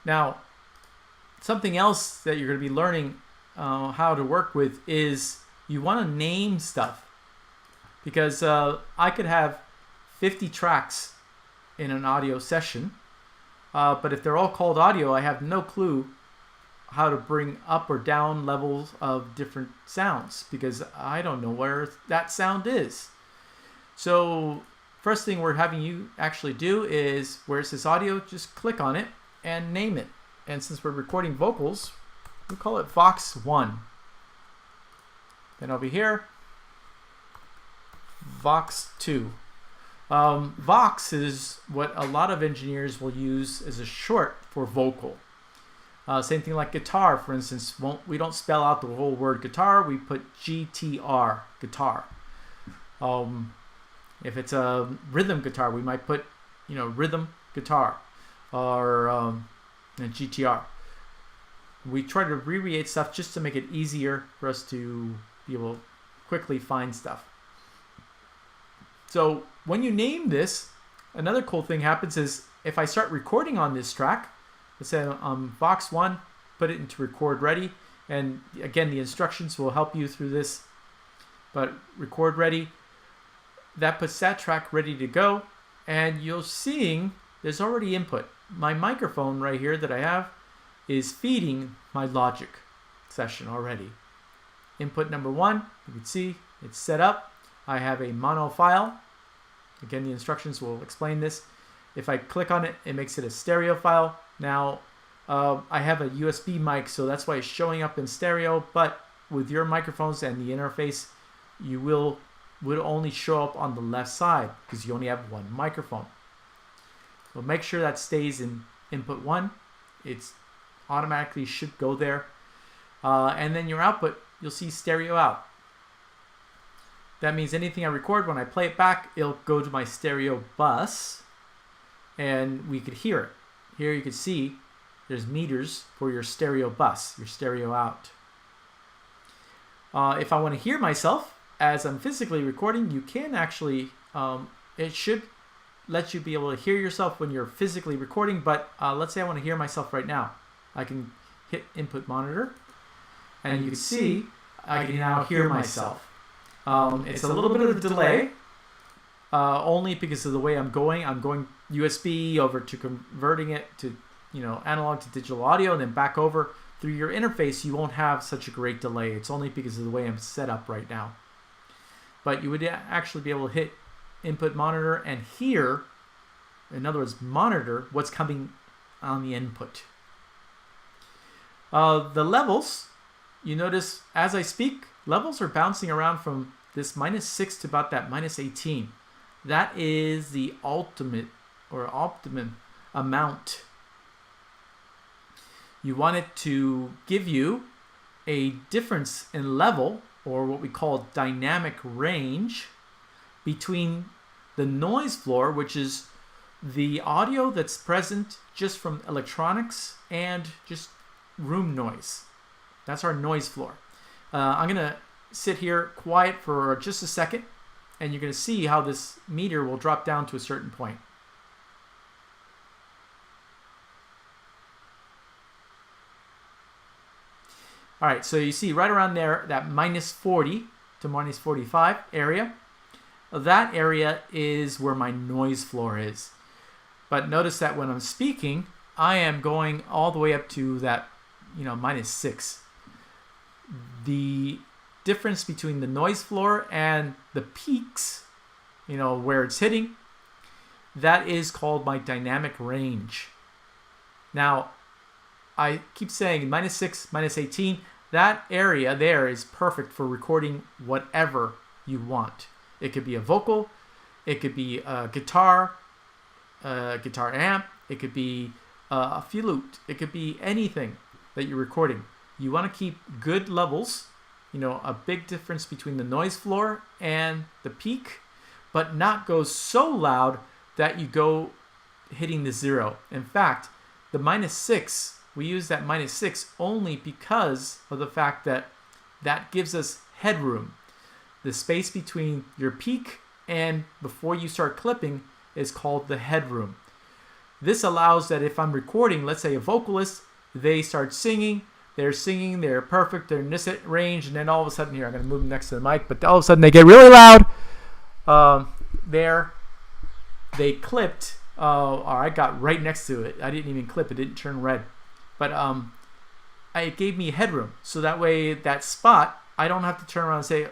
Now, something else that you're going to be learning how to work with is you want to name stuff. Because I could have 50 tracks in an audio session, but if they're all called audio, I have no clue how to bring up or down levels of different sounds because I don't know where that sound is. So first thing we're having you actually do is where it says audio, just click on it and name it. And since we're recording vocals, we call it Vox 1. Then over here, Vox 2. Vox is what a lot of engineers will use as a short for vocal. Same thing like guitar, for instance. We don't spell out the whole word guitar. We put GTR, guitar. If it's a rhythm guitar, we might put, rhythm guitar or GTR. We try to abbreviate stuff just to make it easier for us to be able to quickly find stuff. So when you name this, another cool thing happens is if I start recording on this track, let's say Vox 1, put it into record ready. And again, the instructions will help you through this. But record ready, that puts that track ready to go. And you're seeing there's already input. My microphone right here that I have is feeding my Logic session already. Input number 1, you can see it's set up. I have a mono file. Again, the instructions will explain this. If I click on it, it makes it a stereo file. Now, I have a USB mic, so that's why it's showing up in stereo. But with your microphones and the interface, you will only show up on the left side because you only have one microphone. So make sure that stays in input 1. It's automatically should go there. And then your output, you'll see stereo out. That means anything I record, when I play it back, it'll go to my stereo bus, and we could hear it. Here you can see there's meters for your stereo bus, your stereo out. If I want to hear myself as I'm physically recording, you can actually, it should let you be able to hear yourself when you're physically recording, but let's say I want to hear myself right now. I can hit input monitor, and you can see I can now hear myself. It's a little bit of a delay, only because of the way I'm going. I'm going USB over to converting it to, analog to digital audio, and then back over. Through your interface, you won't have such a great delay. It's only because of the way I'm set up right now. But you would actually be able to hit input monitor and hear, in other words, monitor what's coming on the input. The levels, you notice as I speak, levels are bouncing around from this -6 to about that -18. That is the ultimate or optimum amount. You want it to give you a difference in level, or what we call dynamic range, between the noise floor, which is the audio that's present just from electronics, and just room noise. That's our noise floor. I'm going to sit here quiet for just a second, and you're going to see how this meter will drop down to a certain point. All right, so you see right around there, that -40 to -45 area. That area is where my noise floor is. But notice that when I'm speaking, I am going all the way up to that, -6. The difference between the noise floor and the peaks, where it's hitting, that is called my dynamic range. Now, I keep saying -6, -18, that area there is perfect for recording whatever you want. It could be a vocal, it could be a guitar amp, it could be a flute, it could be anything that you're recording. You want to keep good levels, a big difference between the noise floor and the peak, but not go so loud that you go hitting the 0. In fact, the -6, we use that -6 only because of the fact that that gives us headroom. The space between your peak and before you start clipping is called the headroom. This allows that if I'm recording, let's say a vocalist, they start singing, they're perfect, they're in this range, and then all of a sudden, here, I'm going to move them next to the mic, but all of a sudden they get really loud. They clipped, or I got right next to it. I didn't even clip, it didn't turn red. But it gave me headroom, so that way that spot, I don't have to turn around and say,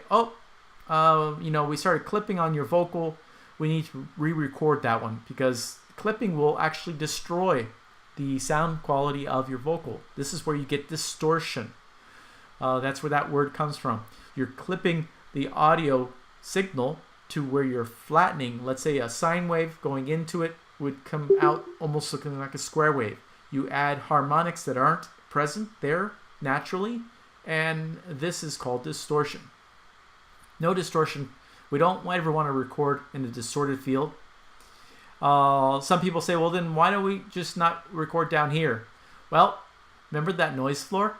we started clipping on your vocal, we need to re-record that one, because clipping will actually destroy the sound quality of your vocal. This is where you get distortion. That's where that word comes from. You're clipping the audio signal to where you're flattening. Let's say a sine wave going into it would come out almost looking like a square wave. You add harmonics that aren't present there naturally, and this is called distortion. No distortion. We don't ever want to record in a distorted field. Some people say, well, then why don't we just not record down here? Well, remember that noise floor?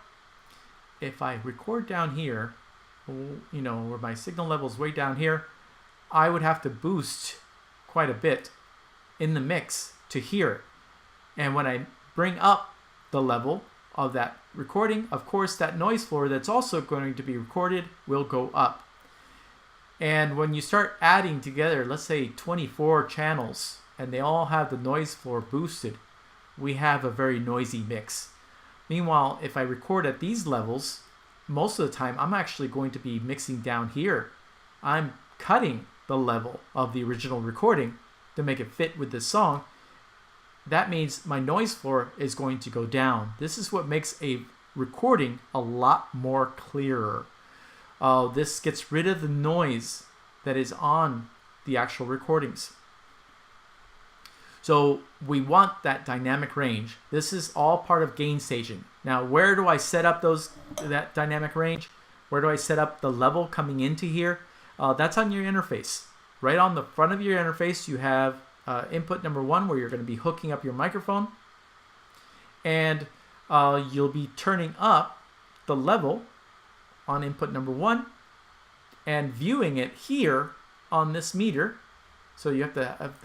If I record down here, where my signal level is way down here, I would have to boost quite a bit in the mix to hear it. And when I bring up the level of that recording, of course, that noise floor that's also going to be recorded will go up. And when you start adding together, let's say 24 channels, and they all have the noise floor boosted, we have a very noisy mix. Meanwhile, if I record at these levels, most of the time I'm actually going to be mixing down here. I'm cutting the level of the original recording to make it fit with the song. That means my noise floor is going to go down. This is what makes a recording a lot more clearer. This gets rid of the noise that is on the actual recordings. So we want that dynamic range. This is all part of gain staging. Now, where do I set up that dynamic range? Where do I set up the level coming into here? That's on your interface. Right on the front of your interface, you have input number 1, where you're going to be hooking up your microphone. And you'll be turning up the level on input number 1 and viewing it here on this meter. So you have to have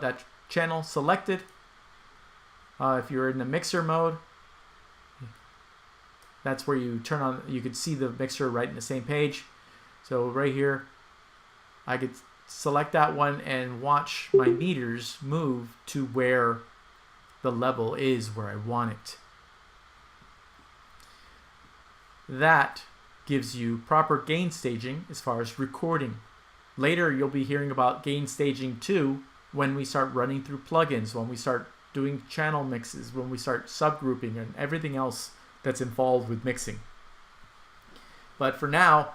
that channel selected. If you're in the mixer mode, that's where you turn on, you could see the mixer right in the same page. So right here, I could select that one and watch my meters move to where the level is where I want it. That gives you proper gain staging as far as recording. Later, you'll be hearing about gain staging too when we start running through plugins, when we start doing channel mixes, when we start subgrouping and everything else that's involved with mixing. But for now,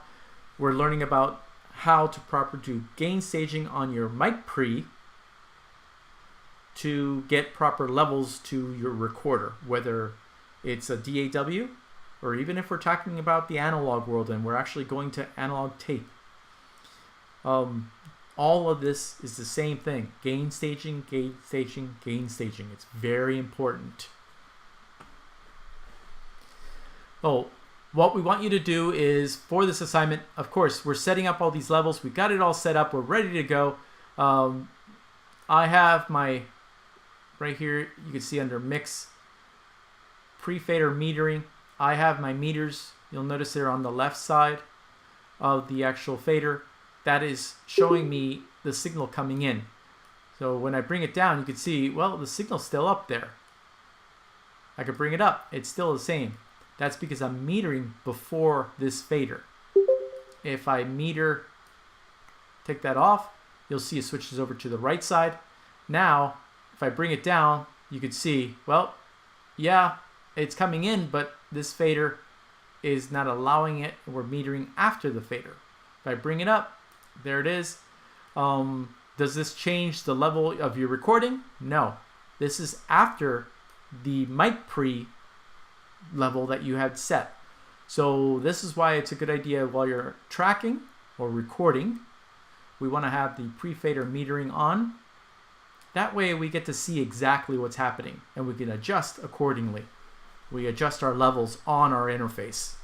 we're learning about how to properly do gain staging on your mic pre to get proper levels to your recorder, whether it's a DAW or even if we're talking about the analog world and we're actually going to analog tape. All of this is the same thing. Gain staging, gain staging, gain staging. It's very important. Oh, what we want you to do is, for this assignment, of course, we're setting up all these levels. We've got it all set up. We're ready to go. I have my, right here, you can see under Mix, Pre-Fader Metering. I have my meters. You'll notice they're on the left side of the actual fader. That is showing me the signal coming in. So when I bring it down, you can see, well, the signal's still up there. I could bring it up. It's still the same. That's because I'm metering before this fader. If I meter, take that off, you'll see it switches over to the right side. Now, if I bring it down, you can see, well, yeah, it's coming in, but this fader is not allowing it. We're metering after the fader. If I bring it up, there it is. Does this change the level of your recording? No. This is after the mic pre level that you had set. So this is why it's a good idea while you're tracking or recording, we want to have the pre-fader metering on. That way we get to see exactly what's happening and we can adjust accordingly. We adjust our levels on our interface.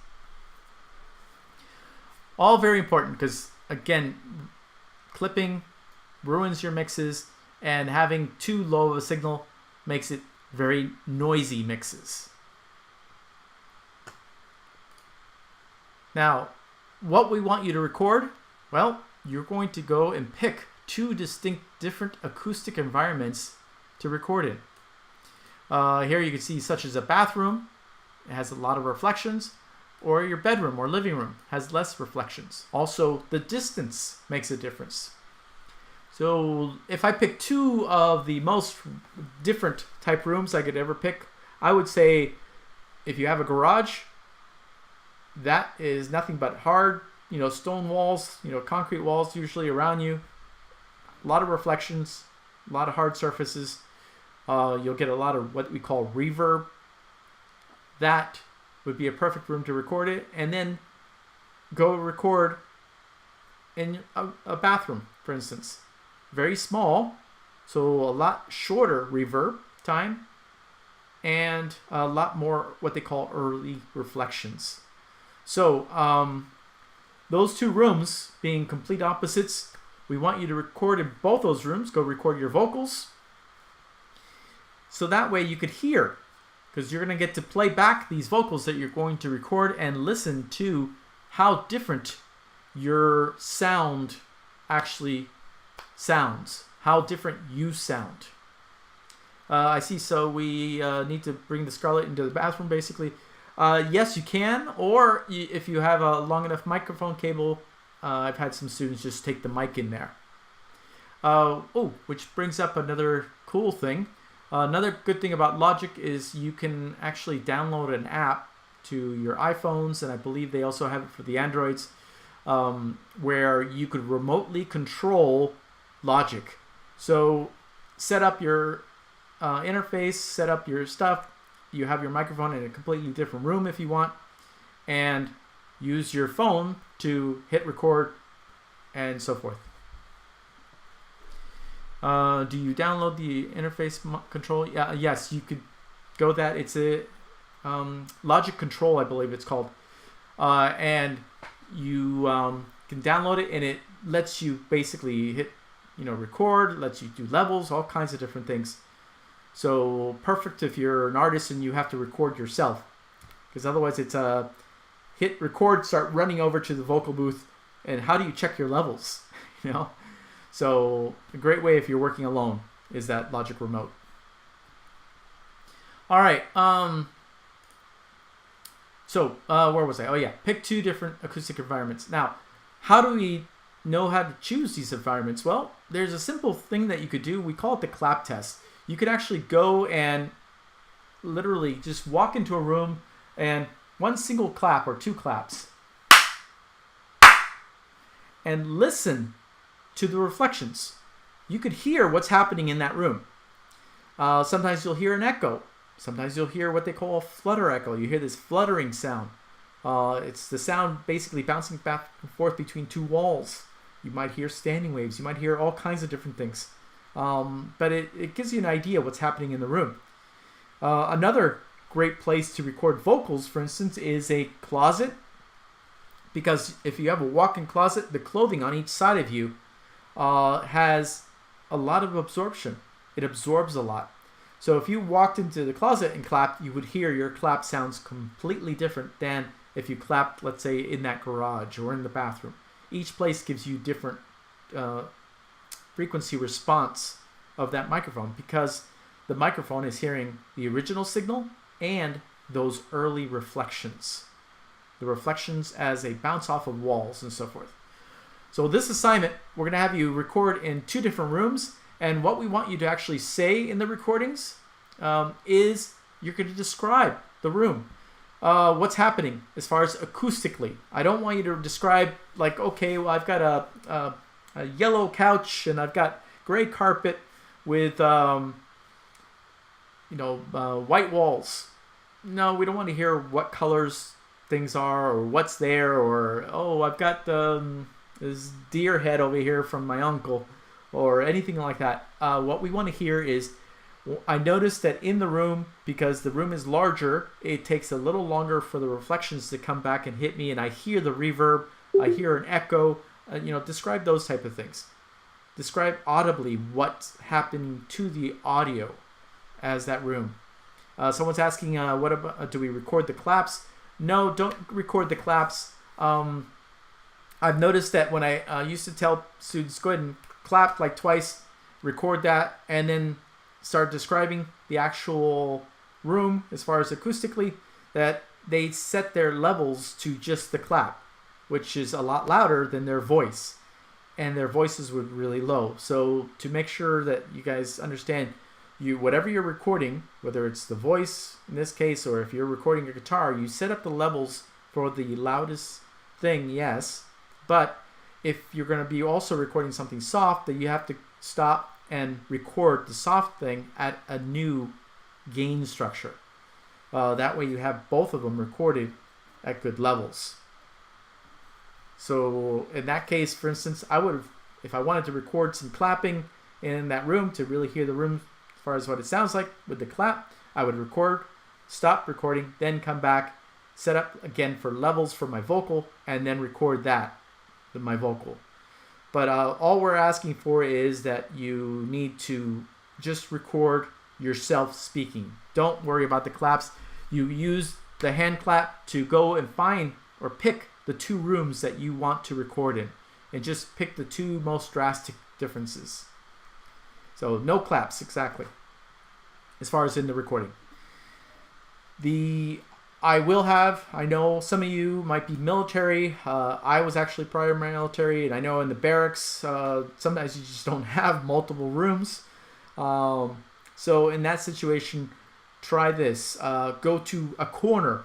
All very important because, again, clipping ruins your mixes and having too low of a signal makes it very noisy mixes. Now, what we want you to record, well, you're going to go and pick 2 distinct different acoustic environments to record in. Here you can see such as a bathroom, it has a lot of reflections, or your bedroom or living room has less reflections. Also, the distance makes a difference. So if I pick 2 of the most different type rooms I could ever pick, I would say if you have a garage, that is nothing but hard, stone walls, concrete walls usually around you. A lot of reflections, a lot of hard surfaces. You'll get a lot of what we call reverb. That would be a perfect room to record it. And then go record in a bathroom, for instance. Very small, so a lot shorter reverb time and a lot more what they call early reflections. So those 2 rooms being complete opposites, we want you to record in both those rooms. Go record your vocals. So that way you could hear, because you're going to get to play back these vocals that you're going to record and listen to how different your sound actually sounds, how different you sound. I see, so we need to bring the Scarlett into the bathroom basically. Yes, you can, or if you have a long enough microphone cable, I've had some students just take the mic in there. Which brings up another cool thing. Another good thing about Logic is you can actually download an app to your iPhones, and I believe they also have it for the Androids, where you could remotely control Logic. So set up your interface, set up your stuff. you have your microphone in a completely different room if you want, and use your phone to hit record and so forth. Do you download the interface control? Yes, you could go that. It's a Logic Control, I believe it's called. And you can download it, and it lets you basically hit, record, lets you do levels, all kinds of different things. So perfect if you're an artist and you have to record yourself, because otherwise it's hit record, start running over to the vocal booth, and how do you check your levels? So a great way if you're working alone is that Logic Remote. All right. So where was I? Oh yeah, pick 2 different acoustic environments. Now, how do we know how to choose these environments? Well, there's a simple thing that you could do. We call it the clap test. You could actually go and literally just walk into a room and one single clap or 2 claps and listen to the reflections. You could hear what's happening in that room. Sometimes you'll hear an echo. Sometimes you'll hear what they call a flutter echo. You hear this fluttering sound. It's the sound basically bouncing back and forth between 2 walls. You might hear standing waves. You might hear all kinds of different things. But it gives you an idea what's happening in the room. Another great place to record vocals, for instance, is a closet. Because if you have a walk-in closet, the clothing on each side of you has a lot of absorption. It absorbs a lot. So if you walked into the closet and clapped, you would hear your clap sounds completely different than if you clapped, let's say, in that garage or in the bathroom. Each place gives you different frequency response of that microphone, because the microphone is hearing the original signal and those early reflections. The reflections as they bounce off of walls and so forth. So this assignment, we're going to have you record in 2 different rooms. And what we want you to actually say in the recordings is you're going to describe the room. What's happening as far as acoustically. I don't want you to describe like, okay, well, I've got a yellow couch and I've got gray carpet with, white walls. No, we don't want to hear what colors things are or what's there, or, oh, I've got this deer head over here from my uncle, or anything like that. What we want to hear is, I noticed that in the room, because the room is larger, it takes a little longer for the reflections to come back and hit me, and I hear the reverb, I hear an echo. Describe those type of things. Describe audibly what's happening to the audio as that room. Someone's asking, what about, do we record the claps? No, don't record the claps. I've noticed that when I used to tell students, go ahead and clap like twice, record that, and then start describing the actual room as far as acoustically, that they set their levels to just the clap, which is a lot louder than their voice, and their voices were really low. So to make sure that you guys understand, whatever you're recording, whether it's the voice in this case, or if you're recording a guitar, you set up the levels for the loudest thing, yes, but if you're going to be also recording something soft, then you have to stop and record the soft thing at a new gain structure. That way you have both of them recorded at good levels. So in that case, for instance, I would have, if I wanted to record some clapping in that room to really hear the room as far as what it sounds like with the clap, I would record, stop recording, then come back, set up again for levels for my vocal, and then record that, my vocal. But all we're asking for is that you need to just record yourself speaking. Don't worry about the claps. You use the hand clap to go and find or pick the 2 rooms that you want to record in, and just pick the 2 most drastic differences. So no claps, exactly, as far as in the recording. I know some of you might be military. I was actually prior military, and I know in the barracks, sometimes you just don't have multiple rooms. So in that situation, try this. Go to a corner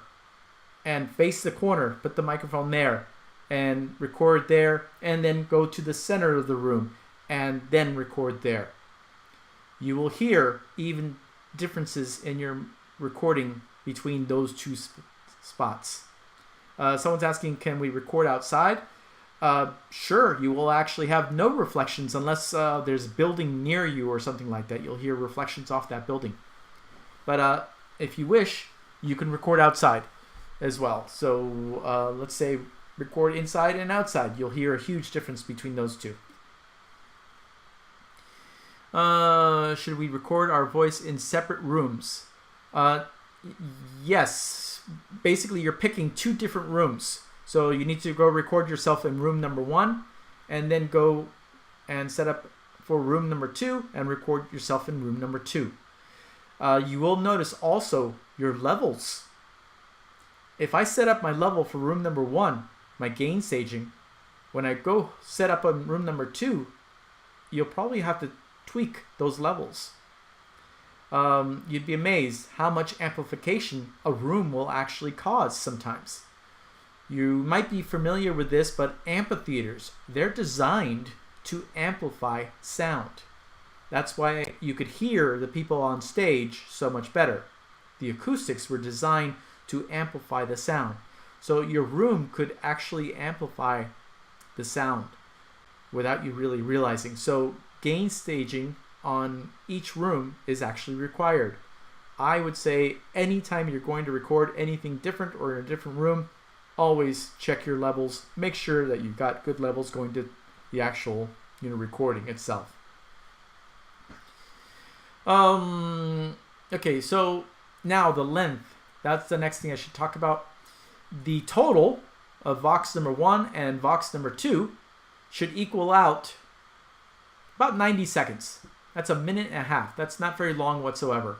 and face the corner, put the microphone there and record there, and then go to the center of the room and then record there. You will hear even differences in your recording between those two spots. Someone's asking, can we record outside? Sure, you will actually have no reflections unless there's a building near you or something like that. You'll hear reflections off that building. But if you wish, you can record outside as well. So let's say record inside and outside. You'll hear a huge difference between those two. Should we record our voice in separate rooms? Yes. Basically, you're picking two different rooms. So you need to go record yourself in room number 1 and then go and set up for room number 2 and record yourself in room number 2. You will notice also your levels. If I set up my level for room number 1, my gain staging, when I go set up on room number 2, you'll probably have to tweak those levels. You'd be amazed how much amplification a room will actually cause sometimes. You might be familiar with this, but amphitheaters, they're designed to amplify sound. That's why you could hear the people on stage so much better. The acoustics were designed to amplify the sound. So your room could actually amplify the sound without you really realizing. So gain staging on each room is actually required. I would say anytime you're going to record anything different or in a different room, always check your levels. Make sure that you've got good levels going to the actual recording itself. Okay, so now the length. That's the next thing I should talk about. The total of Vox number 1 and Vox number 2 should equal out about 90 seconds. That's a minute and a half. That's not very long whatsoever.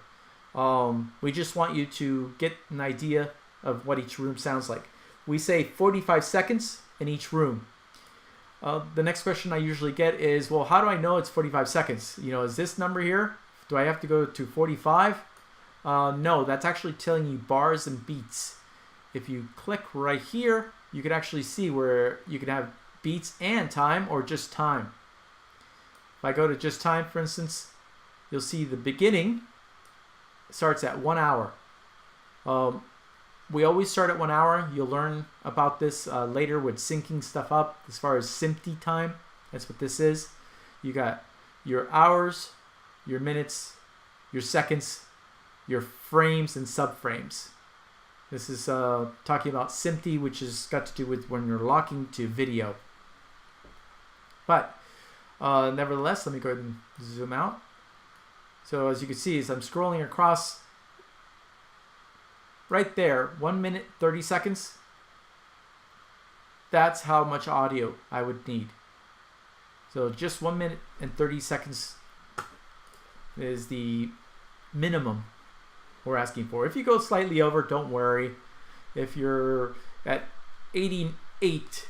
We just want you to get an idea of what each room sounds like. We say 45 seconds in each room. The next question I usually get is, well, how do I know it's 45 seconds? Is this number here? Do I have to go to 45? No, that's actually telling you bars and beats. If you click right here, you can actually see where you can have beats and time or just time. If I go to just time, for instance, you'll see the beginning starts at 1 hour. We always start at 1 hour. You'll learn about this later with syncing stuff up as far as SMPTE time. That's what this is. You got your hours, your minutes, your seconds, your frames and subframes. This is talking about SMPTE, which has got to do with when you're locking to video. But nevertheless, let me go ahead and zoom out. So as you can see, as I'm scrolling across, right there, 1 minute, 30 seconds. That's how much audio I would need. So just 1 minute and 30 seconds is the minimum we're asking for. If you go slightly over, don't worry. If you're at 88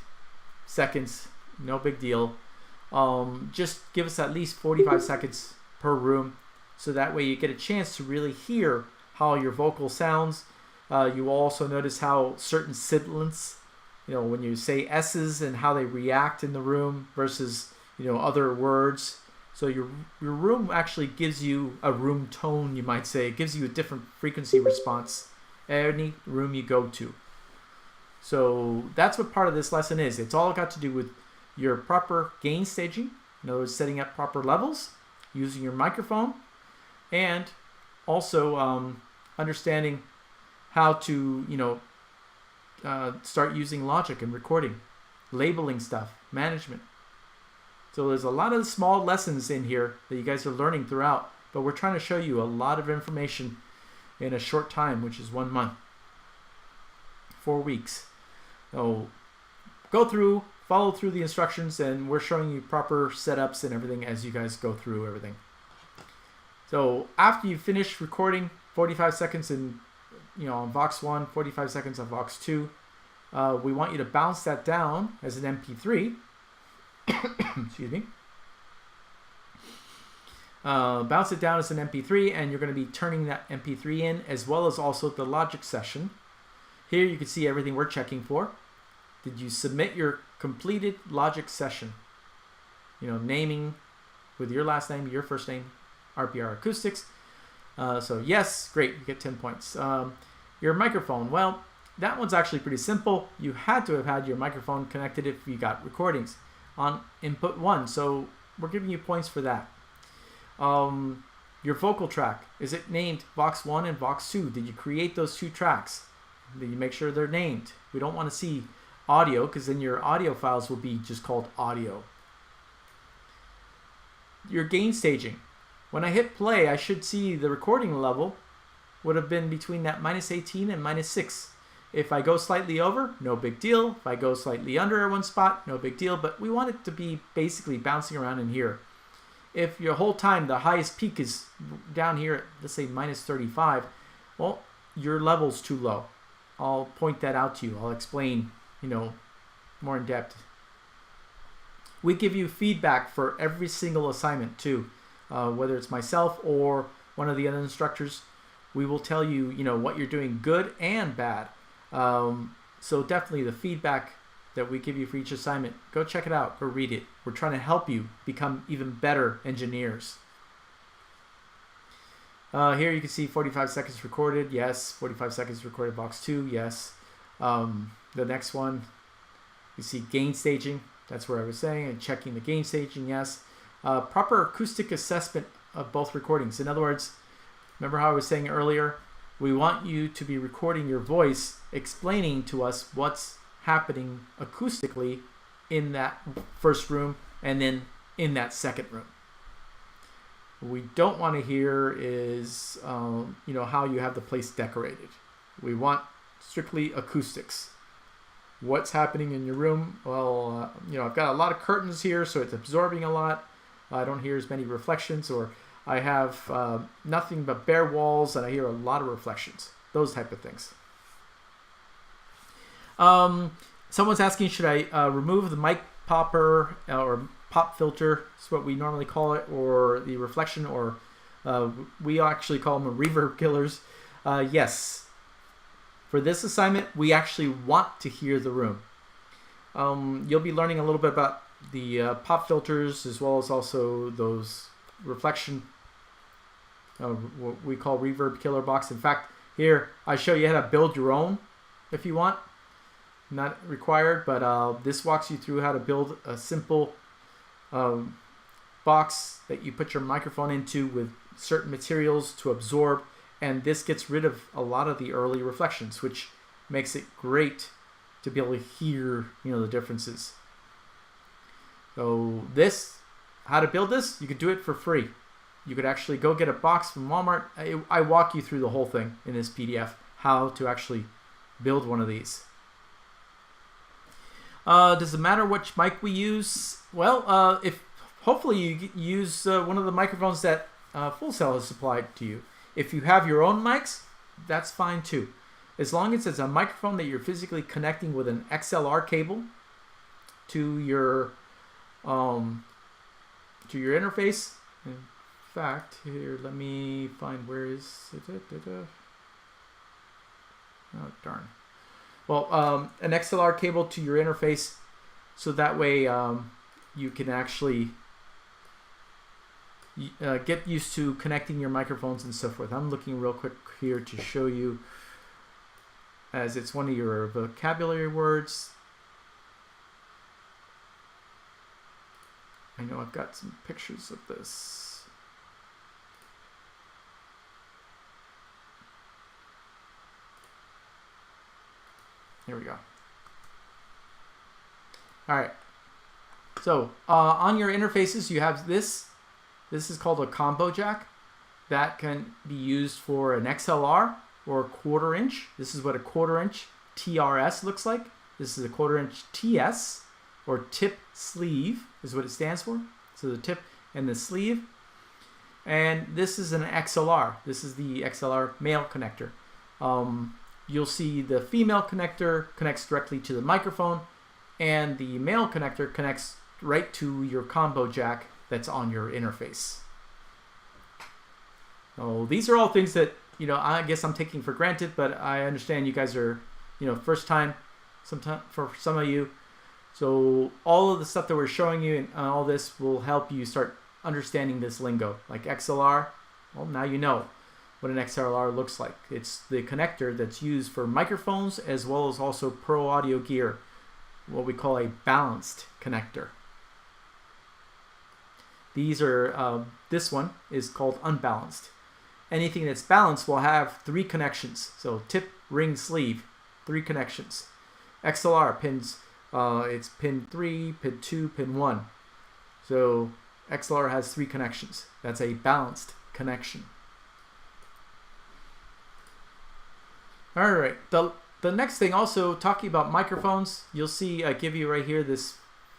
seconds, no big deal. Just give us at least 45 seconds per room, so that way you get a chance to really hear how your vocal sounds. You will also notice how certain sibilants, when you say S's and how they react in the room versus, other words. So your room actually gives you a room tone, you might say. It gives you a different frequency response any room you go to. So that's what part of this lesson is. It's all got to do with your proper gain staging, in other words, setting up proper levels, using your microphone, and also understanding how to, start using Logic and recording, labeling stuff, management. So there's a lot of small lessons in here that you guys are learning throughout, but we're trying to show you a lot of information in a short time, which is 1 month, 4 weeks. So go through, follow through the instructions, and we're showing you proper setups and everything as you guys go through everything. So after you finish recording 45 seconds in, on Vox 1, 45 seconds on Vox 2, we want you to bounce that down as an MP3. Excuse me. Bounce it down as an MP3, and you're going to be turning that MP3 in, as well as also the Logic session. Here you can see everything we're checking for. Did you submit your completed Logic session? Naming with your last name, your first name, RPR Acoustics. So yes, great, you get 10 points. Your microphone, well, that one's actually pretty simple. You had to have had your microphone connected if you got recordings on input 1, so we're giving you points for that. Your vocal track, is it named Vox 1 and Vox 2? Did you create those 2 tracks? Did you make sure they're named? We don't want to see audio, because then your audio files will be just called audio. Your gain staging. When I hit play, I should see the recording level would have been between that -18 and -6. If I go slightly over, no big deal. If I go slightly under one spot, no big deal. But we want it to be basically bouncing around in here. If your whole time the highest peak is down here at, let's say, -35, well, your level's too low. I'll point that out to you. I'll explain, more in depth. We give you feedback for every single assignment too, whether it's myself or one of the other instructors. We will tell you, what you're doing good and bad. So definitely the feedback that we give you for each assignment, go check it out, go read it. We're trying to help you become even better engineers. Here you can see 45 seconds recorded, yes. 45 seconds recorded, box 2, yes. The next one, you see gain staging, that's where I was saying, and checking the gain staging, yes. Proper acoustic assessment of both recordings. In other words, remember how I was saying earlier, we want you to be recording your voice, explaining to us what's happening acoustically in that first room and then in that second room. What we don't want to hear is, how you have the place decorated. We want strictly acoustics. What's happening in your room? Well, I've got a lot of curtains here, so it's absorbing a lot. I don't hear as many reflections, or I have nothing but bare walls and I hear a lot of reflections. Those type of things. Someone's asking, should I remove the mic popper or pop filter, is what we normally call it, or the reflection, or we actually call them reverb killers. Yes. For this assignment, we actually want to hear the room. You'll be learning a little bit about the pop filters, as well as also those reflection, what we call reverb killer box. In fact, here I show you how to build your own if you want. Not required, but this walks you through how to build a simple box that you put your microphone into with certain materials to absorb, and this gets rid of a lot of the early reflections, which makes it great to be able to hear, the differences. So how to build this, you could do it for free. You could actually go get a box from Walmart. I walk you through the whole thing in this PDF, how to actually build one of these. Does it matter which mic we use? Well, if hopefully you use one of the microphones that Full Sail has supplied to you. If you have your own mics, that's fine too. As long as it's a microphone that you're physically connecting with an XLR cable to your interface. In fact, here, let me find, where is it? Oh, darn. Well, an XLR cable to your interface, so that way you can actually get used to connecting your microphones and so forth. I'm looking real quick here to show you, as it's one of your vocabulary words. I know I've got some pictures of this. Here we go. All right. So on your interfaces, you have this. This is called a combo jack. That can be used for an XLR or a 1/4 inch. This is what a 1/4 inch TRS looks like. This is a 1/4 inch TS, or tip sleeve is what it stands for. So the tip and the sleeve. And this is an XLR. This is the XLR male connector. You'll see the female connector connects directly to the microphone, and the male connector connects right to your combo jack that's on your interface. So these are all things that, I guess I'm taking for granted, but I understand you guys are, first time, for some of you. So all of the stuff that we're showing you and all this will help you start understanding this lingo. Like XLR, well, now you know. what an XLR looks like. It's the connector that's used for microphones as well as also pro audio gear, what we call a balanced connector. These are, this one is called unbalanced. Anything that's balanced will have 3 connections. So tip, ring, sleeve, 3 connections. XLR pins, it's pin 3, pin 2, pin 1. So XLR has 3 connections. That's a balanced connection. All right, the next thing, also talking about microphones, you'll see I give you right here this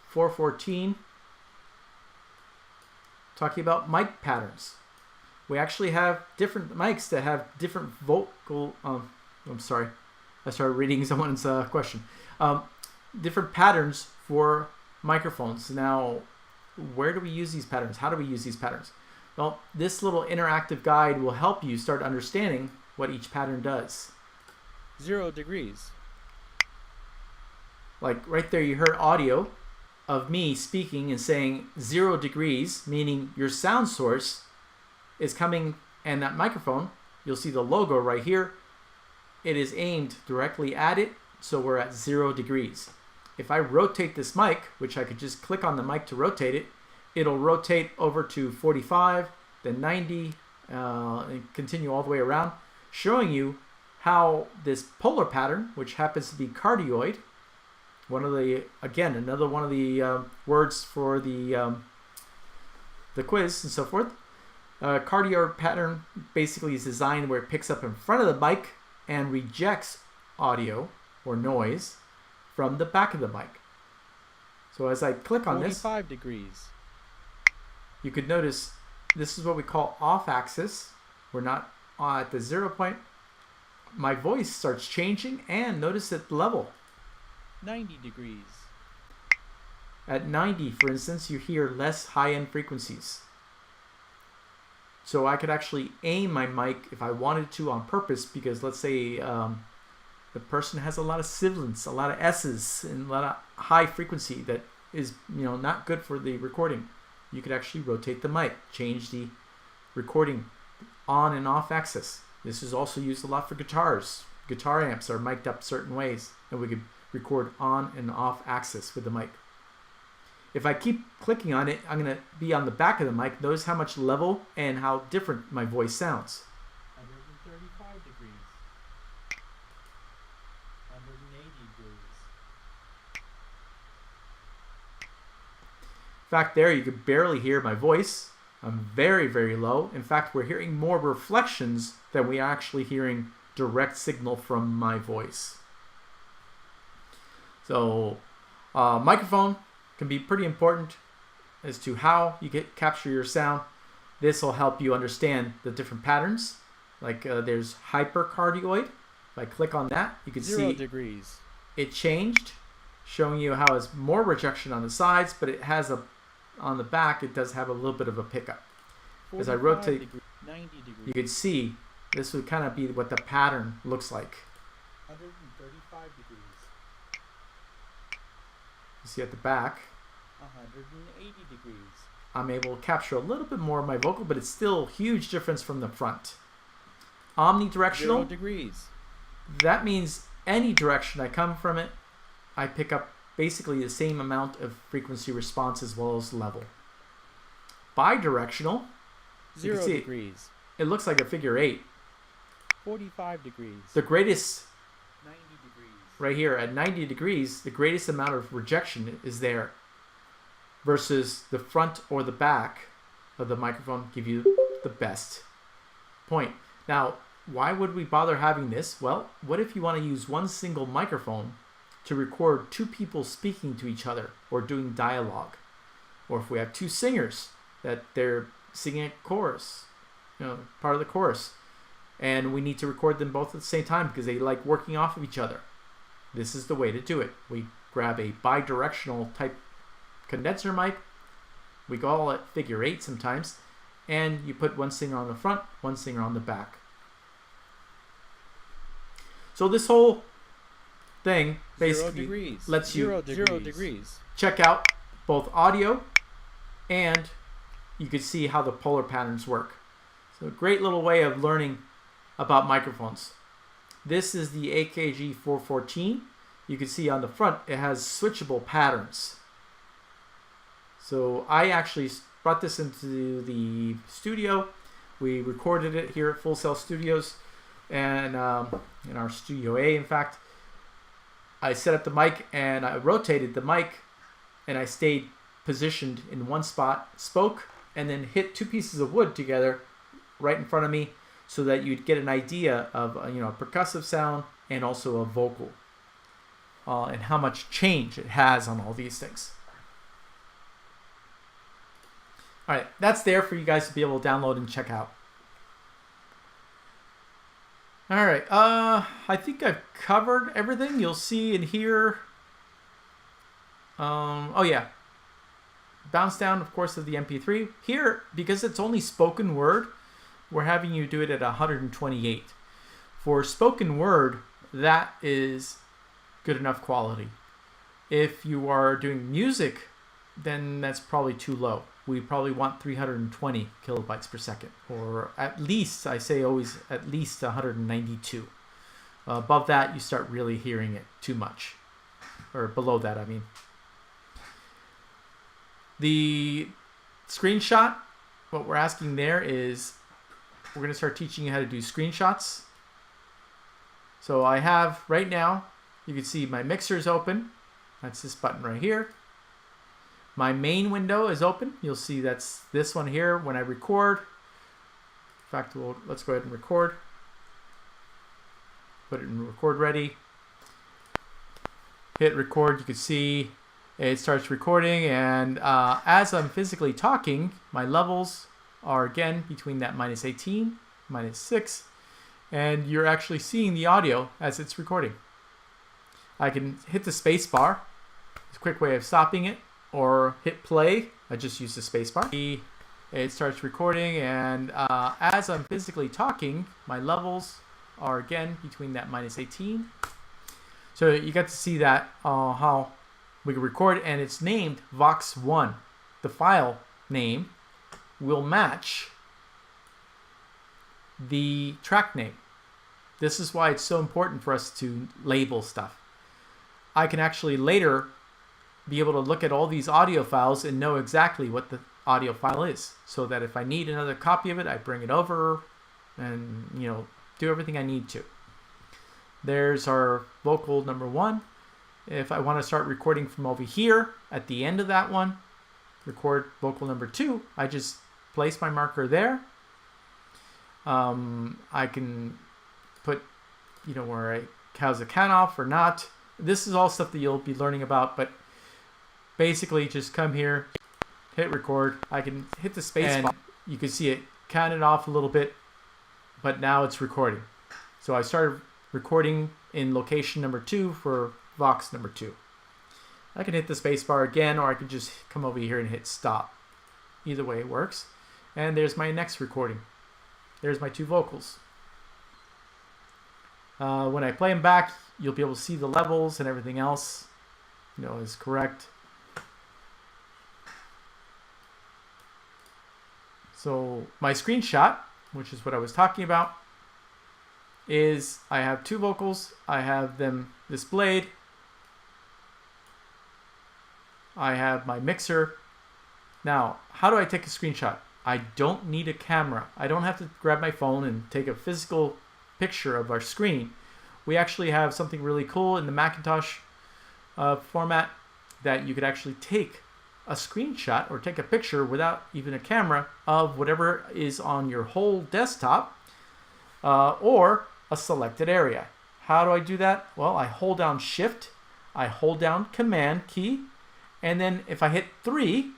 414, talking about mic patterns. We actually have different mics that have different vocal, I'm sorry, I started reading someone's question. Different patterns for microphones. Now, where do we use these patterns? How do we use these patterns? Well, this little interactive guide will help you start understanding what each pattern does. 0 degrees. Like right there, you heard audio of me speaking and saying 0 degrees, meaning your sound source is coming, and that microphone, you'll see the logo right here. It is aimed directly at it, so we're at 0 degrees. If I rotate this mic, which I could just click on the mic to rotate it, it'll rotate over to 45, then 90, and continue all the way around, showing you how this polar pattern, which happens to be cardioid, one of the, again, another one of the words for the quiz and so forth. Cardioid pattern basically is designed where it picks up in front of the mic and rejects audio or noise from the back of the mic. So as I click on this, 45 degrees. you could notice this is what we call off axis. We're not at the 0 point. My voice starts changing, and notice at level. 90 degrees. At 90, for instance, you hear less high-end frequencies. So I could actually aim my mic if I wanted to on purpose, because let's say the person has a lot of sibilants, a lot of S's, and a lot of high frequency that is, not good for the recording. You could actually rotate the mic, change the recording on and off axis. This is also used a lot for guitars. Guitar amps are mic'd up certain ways, and we could record on and off axis with the mic. If I keep clicking on it, I'm going to be on the back of the mic. Notice how much level and how different my voice sounds. 135 degrees. 180 degrees. In fact, there you could barely hear my voice. I'm very, very low. In fact, we're hearing more reflections than we are actually hearing direct signal from my voice. So, microphone can be pretty important as to how you capture your sound. This will help you understand the different patterns. Like there's hypercardioid. If I click on that, you can 0 see degrees. it changed, showing you how it's more rejection on the sides, but it has on the back, it does have a little bit of a pickup. As I rotate, 90 degrees. you can see this would kind of be what the pattern looks like. 135 degrees. You see at the back, 180 degrees. I'm able to capture a little bit more of my vocal, but it's still a huge difference from the front. Omnidirectional, 0 degrees. that means any direction I come from it, I pick up basically the same amount of frequency response as well as level. Bidirectional, you 0 can see degrees. it looks like a figure 8. 45 degrees. The greatest, 90 degrees. right here at 90 degrees, the greatest amount of rejection is there, versus the front or the back of the microphone give you the best point. Now, why would we bother having this? Well, what if you want to use one single microphone to record 2 people speaking to each other or doing dialogue? Or if we have 2 singers that they're singing a chorus, part of the chorus, and we need to record them both at the same time because they like working off of each other. This is the way to do it. We grab a bidirectional type condenser mic, we call it figure 8 sometimes, and you put one singer on the front, one singer on the back. So this whole thing basically lets you 0 degrees. check out both audio, and you can see how the polar patterns work. So a great little way of learning about microphones. This is the AKG 414. You can see on the front it has switchable patterns. So I actually brought this into the studio. We recorded it here at Full Sail Studios, and in our Studio A, in fact. I set up the mic and I rotated the mic, and I stayed positioned in one spot, spoke, and then hit two pieces of wood together right in front of me, so that you'd get an idea of a percussive sound and also a vocal, and how much change it has on all these things. All right, that's there for you guys to be able to download and check out. All right, I think I've covered everything. You'll see in here. Oh yeah, bounce down, of course, of the MP3. Here, because it's only spoken word, we're having you do it at 128. For spoken word, that is good enough quality. If you are doing music, then that's probably too low. We probably want 320 kilobytes per second, or at least, I say always, at least 192. Above that, you start really hearing it too much. Or below that, I mean. The screenshot, what we're asking there is, we're going to start teaching you how to do screenshots. So I have, right now, you can see my mixer is open. That's this button right here. My main window is open. You'll see that's this one here when I record. In fact, let's go ahead and record. Put it in record ready. Hit record. You can see it starts recording, and as I'm physically talking, my levels are again between that -18, -6, and you're actually seeing the audio as it's recording. I can hit the space bar. It's a quick way of stopping it. Or hit play. I just use the space bar. It starts recording, and as I'm physically talking, my levels are again between that -18. So you get to see that how we can record, and it's named Vox1. The file name will match the track name. This is why it's so important for us to label stuff. I can actually later be able to look at all these audio files and know exactly what the audio file is, so that if I need another copy of it, I bring it over and do everything I need to. There's our vocal number 1. If I want to start recording from over here at the end of that one, record vocal number 2, I just place my marker there. I can put where I how's the count off or not. This is all stuff that you'll be learning about, but basically, just come here, hit record. I can hit the space bar. You can see it counted off a little bit, but now it's recording. So I started recording in location number 2 for Vox number 2. I can hit the space bar again, or I could just come over here and hit stop. Either way, it works. And there's my next recording. There's my 2 vocals. When I play them back, you'll be able to see the levels and everything else, is correct. So my screenshot, which is what I was talking about, is I have 2 vocals. I have them displayed. I have my mixer. Now, how do I take a screenshot? I don't need a camera. I don't have to grab my phone and take a physical picture of our screen. We actually have something really cool in the Macintosh format that you could actually take a screenshot or take a picture without even a camera of whatever is on your whole desktop or a selected area. How do I do that? Well, I hold down Shift, I hold down Command key, and then if I hit 3,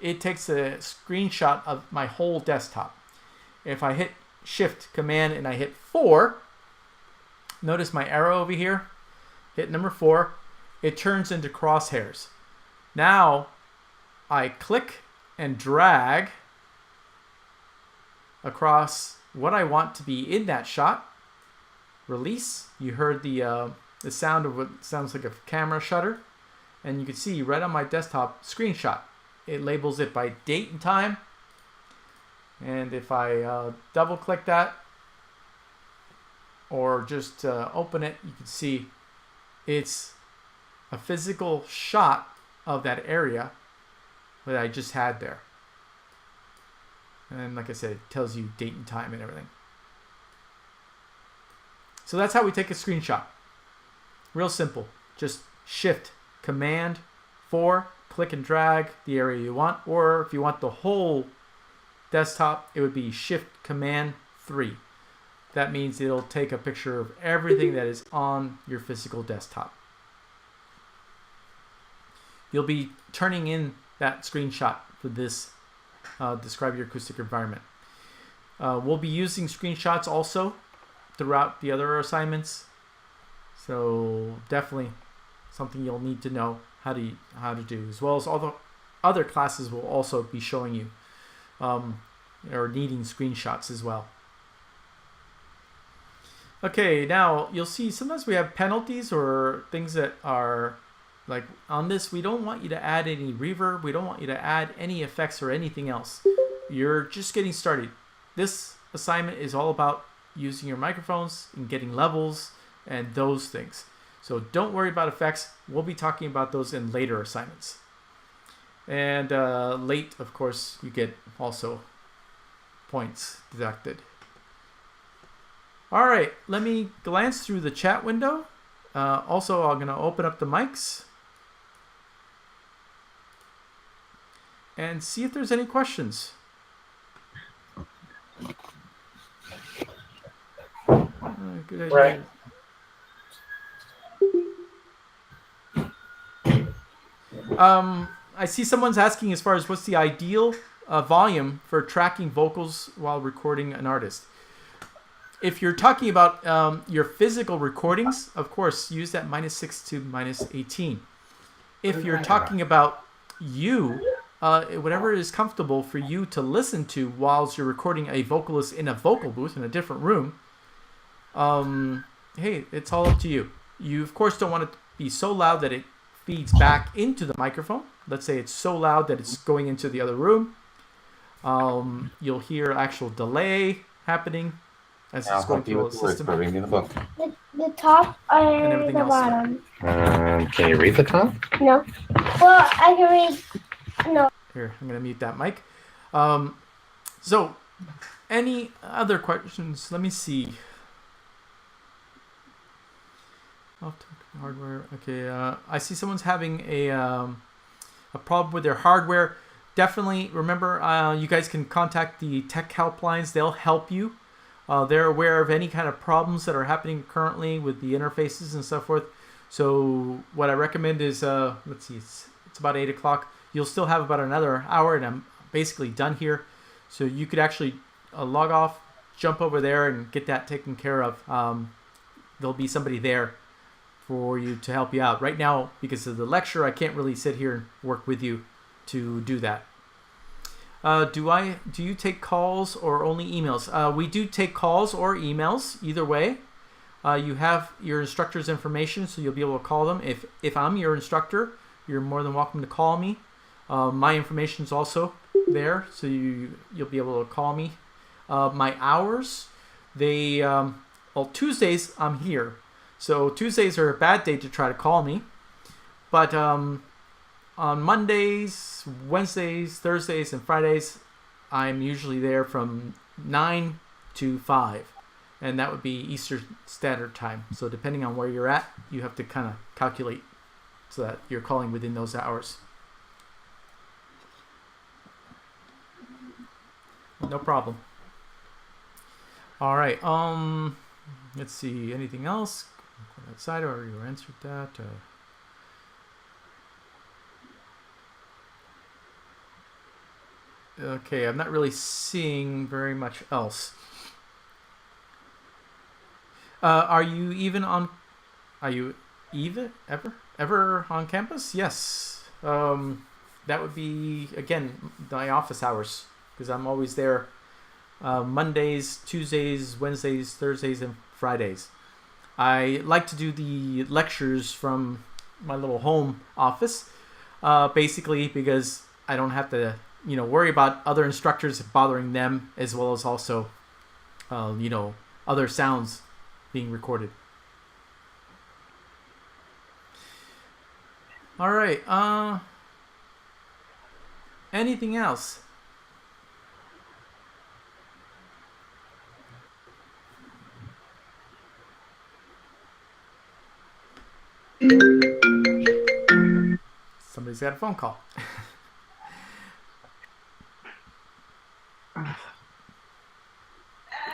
it takes a screenshot of my whole desktop. If I hit Shift, Command, and I hit 4, notice my arrow over here, hit number 4, it turns into crosshairs. Now, I click and drag across what I want to be in that shot. Release. You heard the sound of what sounds like a camera shutter. And you can see right on my desktop screenshot. It labels it by date and time. And if I double click that, or just open it, you can see it's a physical shot of that area that I just had there. And like I said, it tells you date and time and everything. So that's how we take a screenshot. Real simple. Just Shift Command 4, click and drag the area you want, or if you want the whole desktop, it would be Shift Command 3. That means it'll take a picture of everything that is on your physical desktop. You'll be turning in that screenshot for this describe your acoustic environment. We'll be using screenshots also throughout the other assignments. So definitely something you'll need to know how to do, as well as all the other classes will also be showing you or needing screenshots as well. Okay, now you'll see sometimes we have penalties or things that are like on this. We don't want you to add any reverb. We don't want you to add any effects or anything else. You're just getting started. This assignment is all about using your microphones and getting levels and those things. So don't worry about effects. We'll be talking about those in later assignments. And late, of course, you get also points deducted. All right, let me glance through the chat window. Also, I'm going to open up the mics and see if there's any questions. Good idea. Right. I see someone's asking as far as what's the ideal volume for tracking vocals while recording an artist. If you're talking about your physical recordings, of course, use that -6 to -18. If you're talking about you, whatever is comfortable for you to listen to whilst you're recording a vocalist in a vocal booth in a different room, hey, it's all up to you. You, of course, don't want it to be so loud that it feeds back into the microphone. Let's say it's so loud that it's going into the other room. You'll hear actual delay happening as it's going through the system. Read me the book. The top or And everything the else. bottom? Can you read the top? No. Well, I can read. No. Here, I'm going to mute that mic. So, any other questions? Let me see. Hardware. Okay, I see someone's having a problem with their hardware. Definitely remember, you guys can contact the tech helplines. They'll help you. They're aware of any kind of problems that are happening currently with the interfaces and so forth. So what I recommend is, let's see, it's about 8 o'clock. You'll still have about another hour, and I'm basically done here. So you could actually log off, jump over there, and get that taken care of. There'll be somebody there for you to help you out. Right now, because of the lecture, I can't really sit here and work with you to do that. Do you take calls or only emails? We do take calls or emails, either way. You have your instructor's information, so you'll be able to call them. If I'm your instructor, you're more than welcome to call me. My information is also there, so you'll be able to call me. My hours, well, Tuesdays I'm here. So Tuesdays are a bad day to try to call me. But on Mondays, Wednesdays, Thursdays, and Fridays, I'm usually there from 9 to 5. And that would be Eastern Standard Time. So depending on where you're at, you have to kind of calculate so that you're calling within those hours. No problem. All right. Let's see. Anything else? Outside, or you answered that. Okay, I'm not really seeing very much else. Are you ever on campus? Yes. That would be, again, my office hours, because I'm always there Mondays, Tuesdays, Wednesdays, Thursdays, and Fridays. I like to do the lectures from my little home office, basically because I don't have to, worry about other instructors bothering them, as well as also, other sounds being recorded. All right. Anything else? Somebody's got a phone call.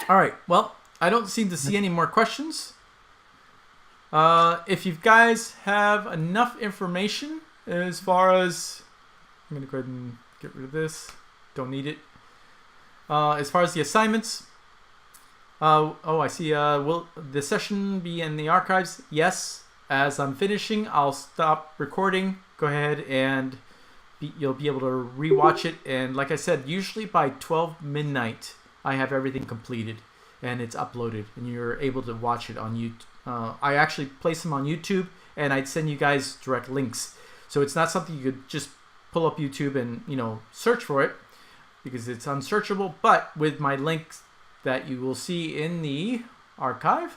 All right. Well, I don't seem to see any more questions. If you guys have enough information as far as... I'm going to go ahead and get rid of this. Don't need it. As far as the assignments... I see. Will the session be in the archives? Yes. As I'm finishing, I'll stop recording. Go ahead and you'll be able to rewatch it. And like I said, usually by 12 midnight, I have everything completed and it's uploaded, and you're able to watch it on YouTube. I actually place them on YouTube, and I'd send you guys direct links. So it's not something you could just pull up YouTube and search for it, because it's unsearchable. But with my links that you will see in the archive,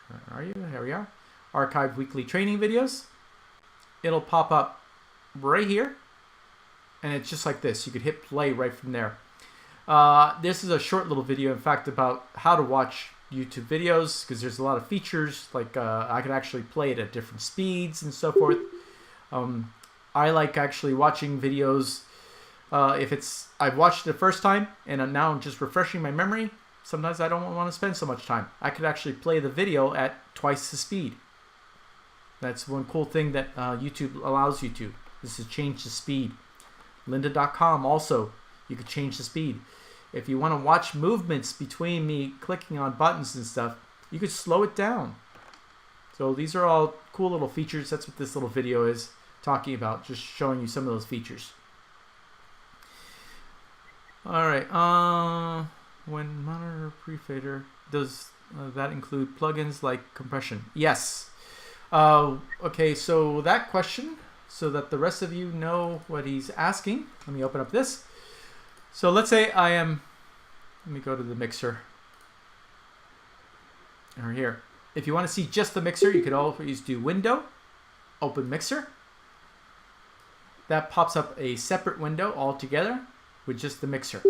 where are you? Here we are. Archive weekly training videos. It'll pop up right here, and it's just like this. You could hit play right from there. This is a short little video, in fact, about how to watch YouTube videos, because there's a lot of features, like I could actually play it at different speeds and so forth. I like actually watching videos if I've watched it the first time and now I'm just refreshing my memory. Sometimes I don't want to spend so much time. I could actually play the video at twice the speed. That's one cool thing that YouTube allows you to. This is change the speed. Lynda.com also, you could change the speed. If you want to watch movements between me clicking on buttons and stuff, you could slow it down. So these are all cool little features. That's what this little video is talking about, just showing you some of those features. All right. When monitor prefader, does that include plugins like compression? Yes. Okay, so that question, so that the rest of you know what he's asking, let me open up this. So let's say let me go to the mixer. Or here. If you want to see just the mixer, you could always do Window, Open Mixer. That pops up a separate window altogether with just the mixer.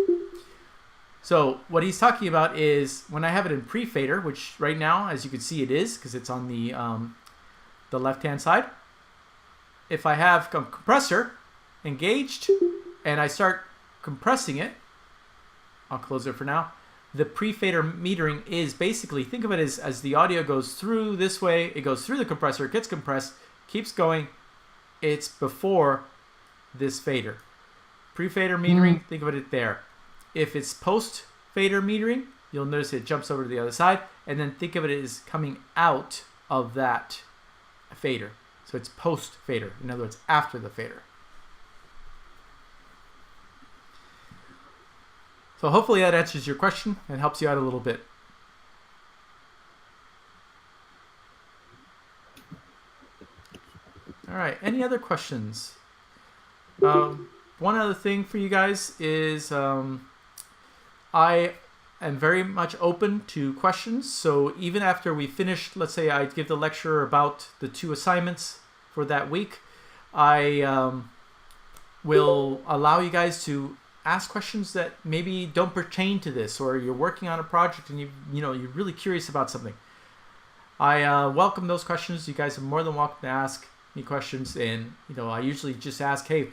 So what he's talking about is when I have it in pre-fader, which right now, as you can see, it is, because it's on the left-hand side. If I have a compressor engaged and I start compressing it, I'll close it for now. The pre-fader metering is basically, think of it as the audio goes through this way, it goes through the compressor, it gets compressed, keeps going, it's before this fader. Pre-fader metering, think of it there. If it's post-fader metering, you'll notice it jumps over to the other side, and then think of it as coming out of that fader. So it's post-fader, in other words, after the fader. So hopefully that answers your question and helps you out a little bit. All right, any other questions? One other thing for you guys is I am very much open to questions. So even after we finish, let's say I give the lecture about the 2 assignments for that week, I will allow you guys to ask questions that maybe don't pertain to this, or you're working on a project and you're really curious about something. I welcome those questions. You guys are more than welcome to ask me questions, and I usually just ask, hey,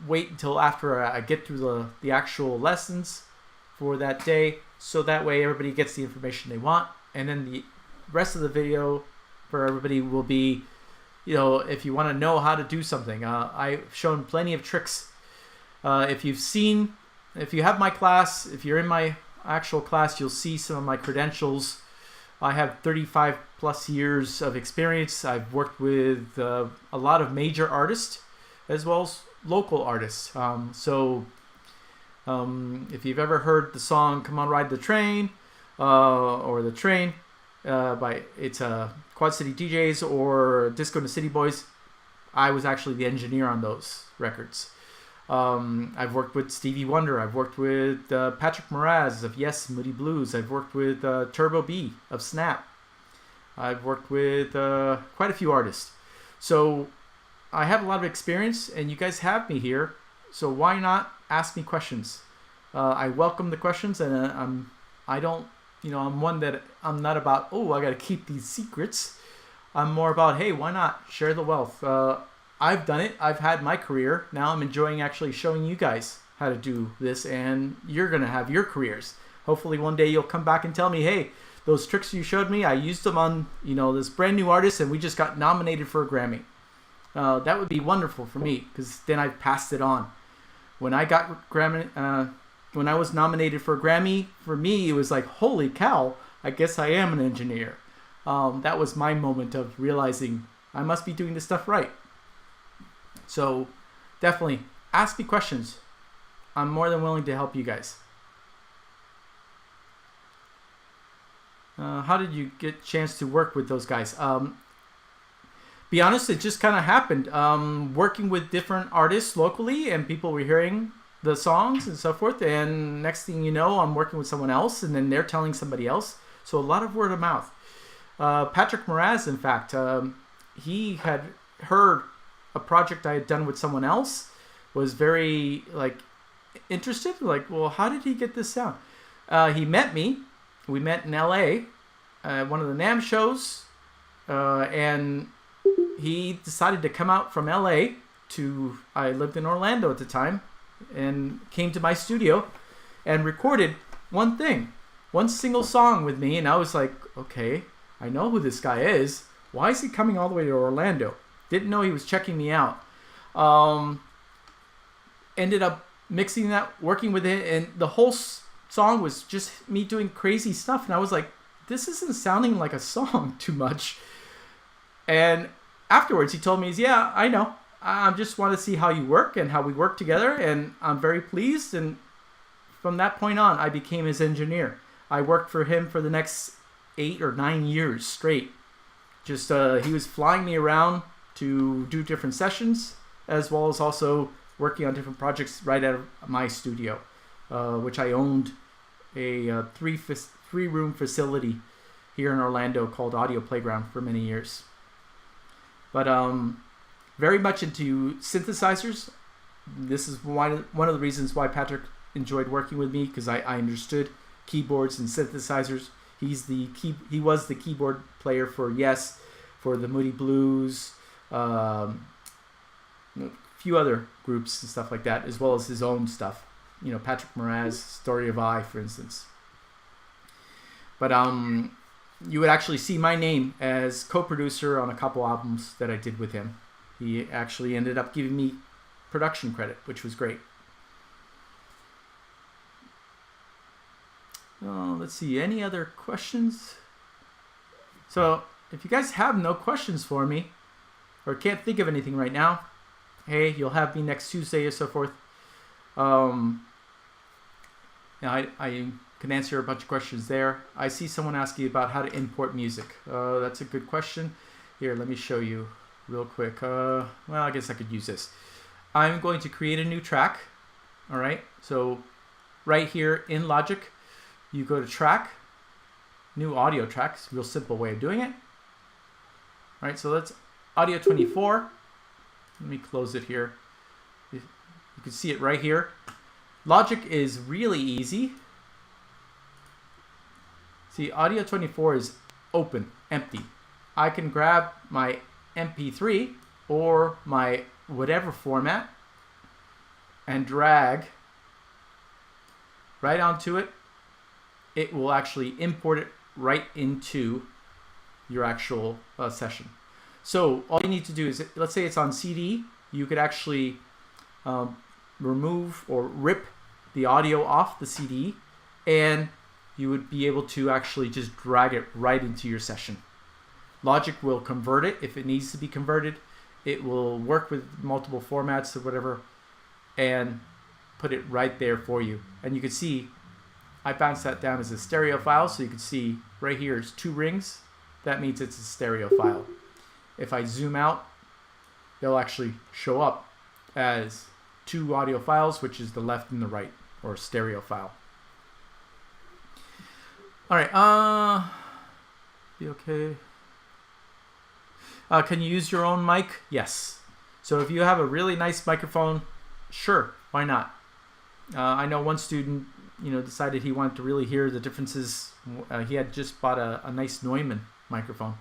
wait until after I get through the actual lessons for that day, so that way everybody gets the information they want, and then the rest of the video for everybody will be, if you want to know how to do something. I've shown plenty of tricks. If you have my class, if you're in my actual class, you'll see some of my credentials. I have 35 plus years of experience. I've worked with a lot of major artists as well as local artists. If you've ever heard the song "Come On Ride the Train" or "The Train" by Quad City DJs or Disco and the City Boys, I was actually the engineer on those records. I've worked with Stevie Wonder. I've worked with Patrick Moraz of Yes, Moody Blues. I've worked with Turbo B of Snap. I've worked with quite a few artists. So I have a lot of experience, and you guys have me here. So why not ask me questions? I welcome the questions, and I'm one that I'm not about, oh, I got to keep these secrets. I'm more about, hey, why not share the wealth? I've done it. I've had my career. Now I'm enjoying actually showing you guys how to do this, and you're going to have your careers. Hopefully one day you'll come back and tell me, hey, those tricks you showed me, I used them on, this brand new artist, and we just got nominated for a Grammy. That would be wonderful for me, because then I've passed it on. When I got when I was nominated for a Grammy, for me, it was like, holy cow, I guess I am an engineer. That was my moment of realizing I must be doing this stuff right. So definitely ask me questions. I'm more than willing to help you guys. How did you get a chance to work with those guys? Be honest, it just kind of happened. Working with different artists locally, and people were hearing the songs and so forth, and next thing you know, I'm working with someone else, and then they're telling somebody else. So a lot of word of mouth. Patrick Moraz, in fact, he had heard a project I had done with someone else, was very interested. Well, how did he get this sound? He met me. We met in LA at one of the NAMM shows, and he decided to come out from LA I lived in Orlando at the time, and came to my studio and recorded one single song with me. And I was like, okay, I know who this guy is. Why is he coming all the way to Orlando? Didn't know he was checking me out. Ended up mixing that, working with it, and the whole song was just me doing crazy stuff. And I was like, this isn't sounding like a song too much. And afterwards he told me, yeah, I know. I just want to see how you work and how we work together, and I'm very pleased. And from that point on, I became his engineer. I worked for him for the next 8 or 9 years straight. Just he was flying me around to do different sessions, as well as also working on different projects right out of my studio, which I owned a three-room facility here in Orlando called Audio Playground for many years. But very much into synthesizers. This is one of the reasons why Patrick enjoyed working with me, because I understood keyboards and synthesizers. He was the keyboard player for Yes, for the Moody Blues, a few other groups and stuff like that, as well as his own stuff. Patrick Moraz, Story of I, for instance. But you would actually see my name as co-producer on a couple albums that I did with him. He actually ended up giving me production credit, which was great. Let's see, any other questions? So if you guys have no questions for me, or can't think of anything right now, hey, you'll have me next Tuesday or so forth. Now I can answer a bunch of questions there. I see someone asking about how to import music. That's a good question. Here, let me show you real quick. Well, I guess I could use this. I'm going to create a new track. All right. So right here in Logic, you go to track, new audio tracks. Real simple way of doing it. All right. So that's audio 24. Let me close it here. You can see it right here. Logic is really easy. See, audio 24 is open, empty. I can grab my MP3 or my whatever format and drag right onto it. It will actually import it right into your actual session. So all you need to do is, let's say it's on CD, you could actually remove or rip the audio off the CD, and you would be able to actually just drag it right into your session. Logic will convert it if it needs to be converted. It will work with multiple formats or whatever and put it right there for you. And you can see I bounced that down as a stereo file, so you can see right here is 2 rings. That means it's a stereo file. If I zoom out, they'll actually show up as two audio files, which is the left and the right, or stereo file. All right, be okay. Can you use your own mic? Yes. So if you have a really nice microphone, sure, why not? I know one student, decided he wanted to really hear the differences. He had just bought a nice Neumann microphone,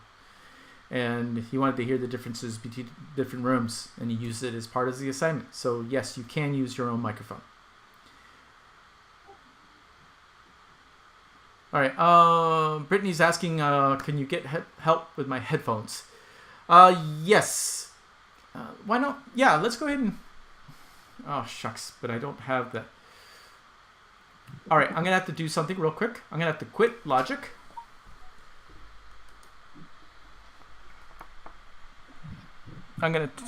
and he wanted to hear the differences between different rooms, and he used it as part of the assignment. So yes, you can use your own microphone. All right, Brittany's asking, can you get help with my headphones? Yes. Why not? Yeah, let's go ahead and... Oh, shucks, but I don't have the... All right, I'm going to have to do something real quick. I'm going to have to quit Logic. I'm going to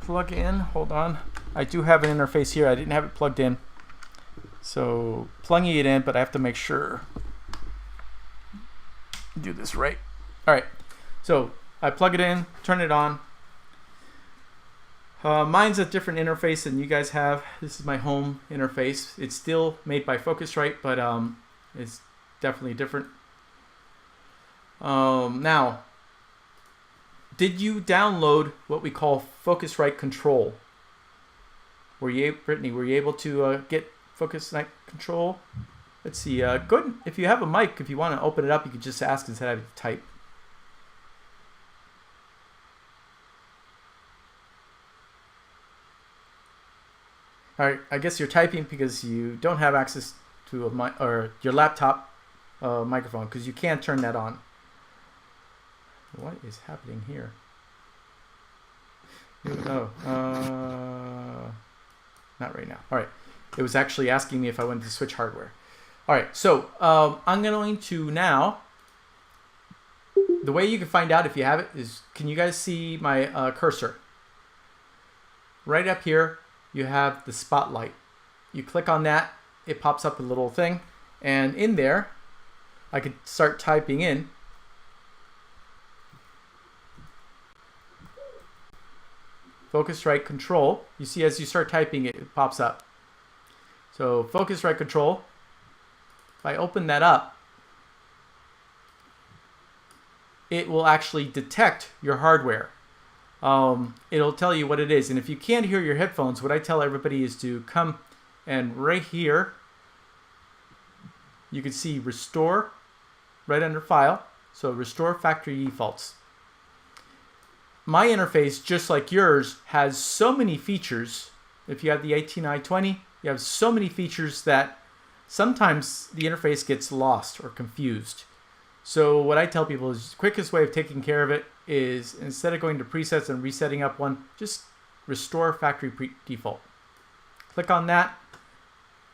plug in. Hold on. I do have an interface here. I didn't have it plugged in. So plugging it in, but I have to make sure... do this right. All right, so I plug it in, turn it on. Mine's a different interface than you guys have. This is my home interface. It's still made by Focusrite, but it's definitely different. Now, did you download what we call Focusrite Control? Brittany, were you able to get Focusrite Control? Let's see. Good. If you have a mic, if you want to open it up, you can just ask instead of having to type. All right. I guess you're typing because you don't have access to a mic or your laptop microphone, because you can't turn that on. What is happening here? Oh, not right now. All right. It was actually asking me if I wanted to switch hardware. All right, so I'm going to now, the way you can find out if you have it is, can you guys see my cursor? Right up here, you have the spotlight. You click on that, it pops up a little thing, and in there, I could start typing in. Focusrite Control. You see as you start typing it, it pops up. So Focusrite Control. If I open that up, it will actually detect your hardware. It'll tell you what it is. And if you can't hear your headphones, what I tell everybody is to come and right here, you can see Restore right under File. So Restore Factory Defaults. My interface, just like yours, has so many features. If you have the 18i20, you have so many features that sometimes the interface gets lost or confused. So what I tell people is the quickest way of taking care of it is, instead of going to presets and resetting up one, just restore factory default. Click on that.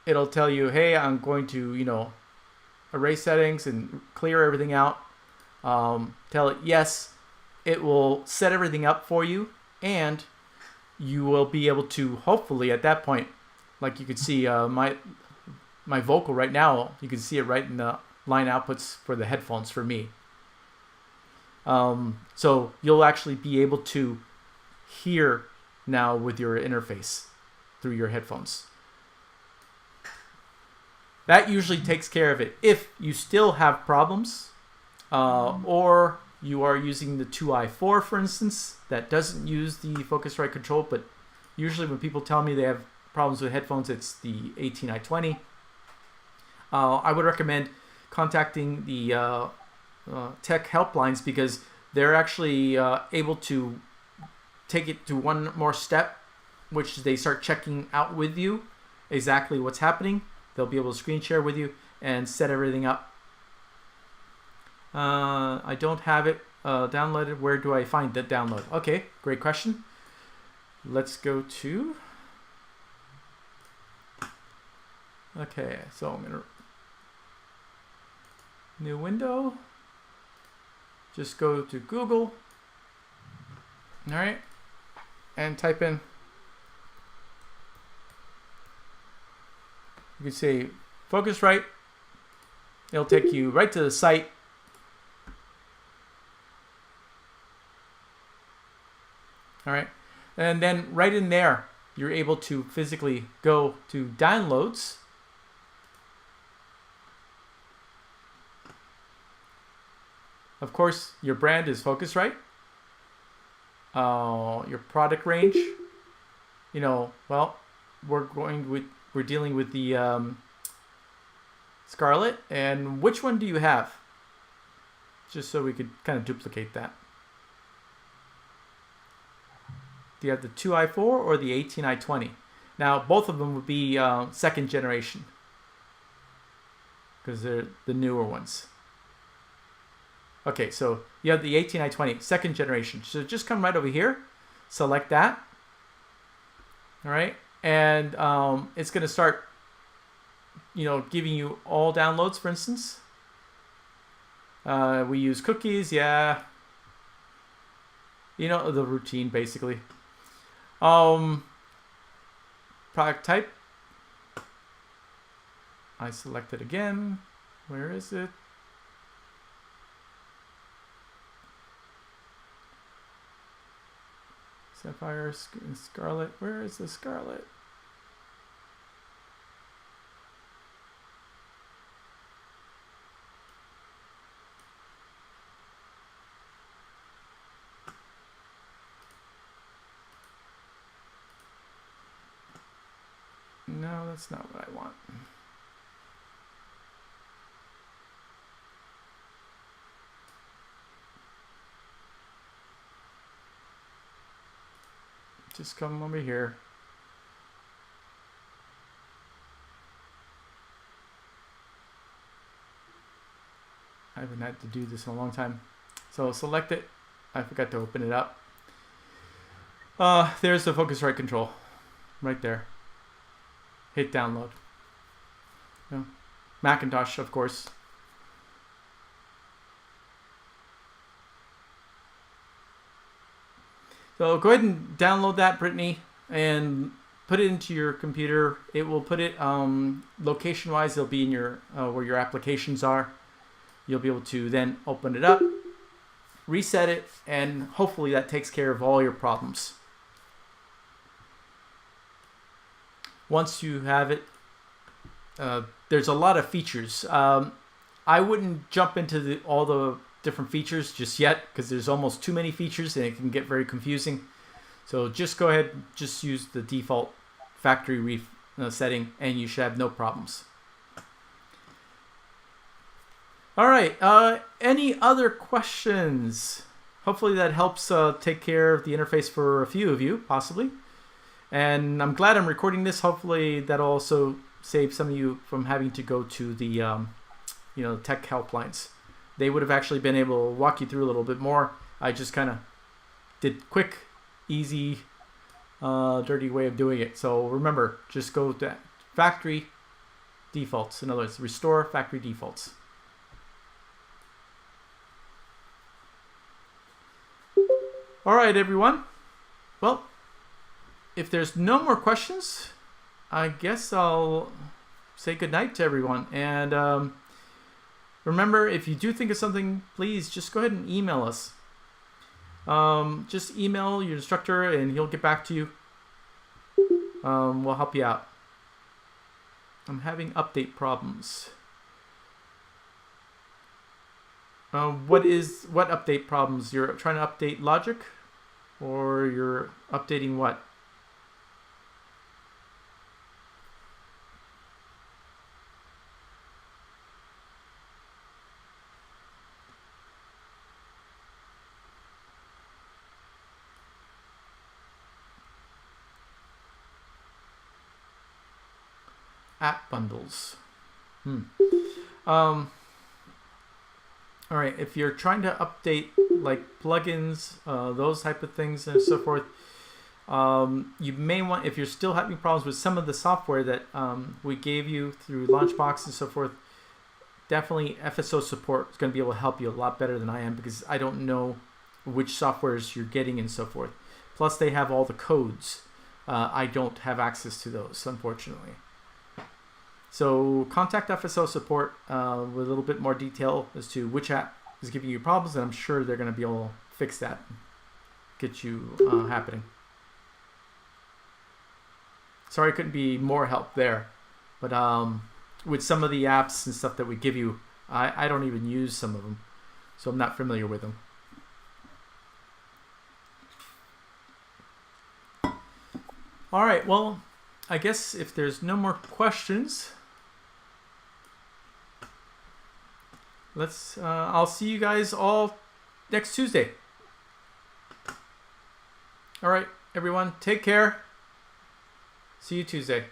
It'll tell you, hey, I'm going to, erase settings and clear everything out. Tell it yes. It will set everything up for you, and you will be able to, hopefully at that point, like you could see my vocal right now, you can see it right in the line outputs for the headphones for me. So you'll actually be able to hear now with your interface through your headphones. That usually takes care of it. If you still have problems, or you are using the 2i4, for instance, that doesn't use the Focusrite Control, but usually when people tell me they have problems with headphones, it's the 18i20. I would recommend contacting the tech helplines, because they're actually able to take it to one more step, which they start checking out with you exactly what's happening. They'll be able to screen share with you and set everything up. I don't have it downloaded. Where do I find the download? Okay, great question. Let's go to... Okay, so I'm going to... New window. Just go to Google. All right. And type in... You can say Focusrite. It'll take you right to the site. All right. And then right in there, you're able to physically go to downloads. Of course, your brand is Focusrite. Your product range, well, we're dealing with the Scarlett. And which one do you have? Just so we could kind of duplicate that. Do you have the 2i4 or the 18i20? Now, both of them would be second generation because they're the newer ones. Okay, so you have the 18i20, second generation. So just come right over here, select that. All right, and it's going to start, giving you all downloads, for instance. We use cookies, yeah. The routine, basically. Product type. I select it again. Where is it? Sapphire, Scarlet. Where is the Scarlet? No, that's not what I want. Just come over here. I haven't had to do this in a long time. So select it. I forgot to open it up. There's the Focusrite control. Right there. Hit download. Macintosh, of course. So go ahead and download that, Brittany, and put it into your computer. It will put it location-wise. It'll be in your where your applications are. You'll be able to then open it up, reset it, and hopefully that takes care of all your problems. Once you have it, there's a lot of features. I wouldn't jump into all the different features just yet because there's almost too many features and it can get very confusing. So just go ahead and just use the default factory setting and you should have no problems. All right, any other questions? Hopefully that helps take care of the interface for a few of you, possibly. And I'm glad I'm recording this. Hopefully that'll also save some of you from having to go to the tech helplines. They would have actually been able to walk you through a little bit more. I just kind of did quick, easy, dirty way of doing it. So remember, just go to factory defaults. In other words, restore factory defaults. All right, everyone. Well, if there's no more questions, I guess I'll say goodnight to everyone. And remember, if you do think of something, please just go ahead and email us. Just email your instructor and he'll get back to you. We'll help you out. I'm having update problems. What update problems? You're trying to update logic? Or you're updating what? App bundles. All right, if you're trying to update like plugins, those type of things and so forth, you may want, if you're still having problems with some of the software that we gave you through Launchbox and so forth, definitely FSO support is going to be able to help you a lot better than I am because I don't know which softwares you're getting and so forth. Plus they have all the codes. I don't have access to those, unfortunately. So contact FSO support with a little bit more detail as to which app is giving you problems, and I'm sure they're going to be able to fix that, get you happening. Sorry I couldn't be more help there. But with some of the apps and stuff that we give you, I don't even use some of them. So I'm not familiar with them. All right, well, I guess if there's no more questions, I'll see you guys all next Tuesday. All right, everyone, take care. See you Tuesday.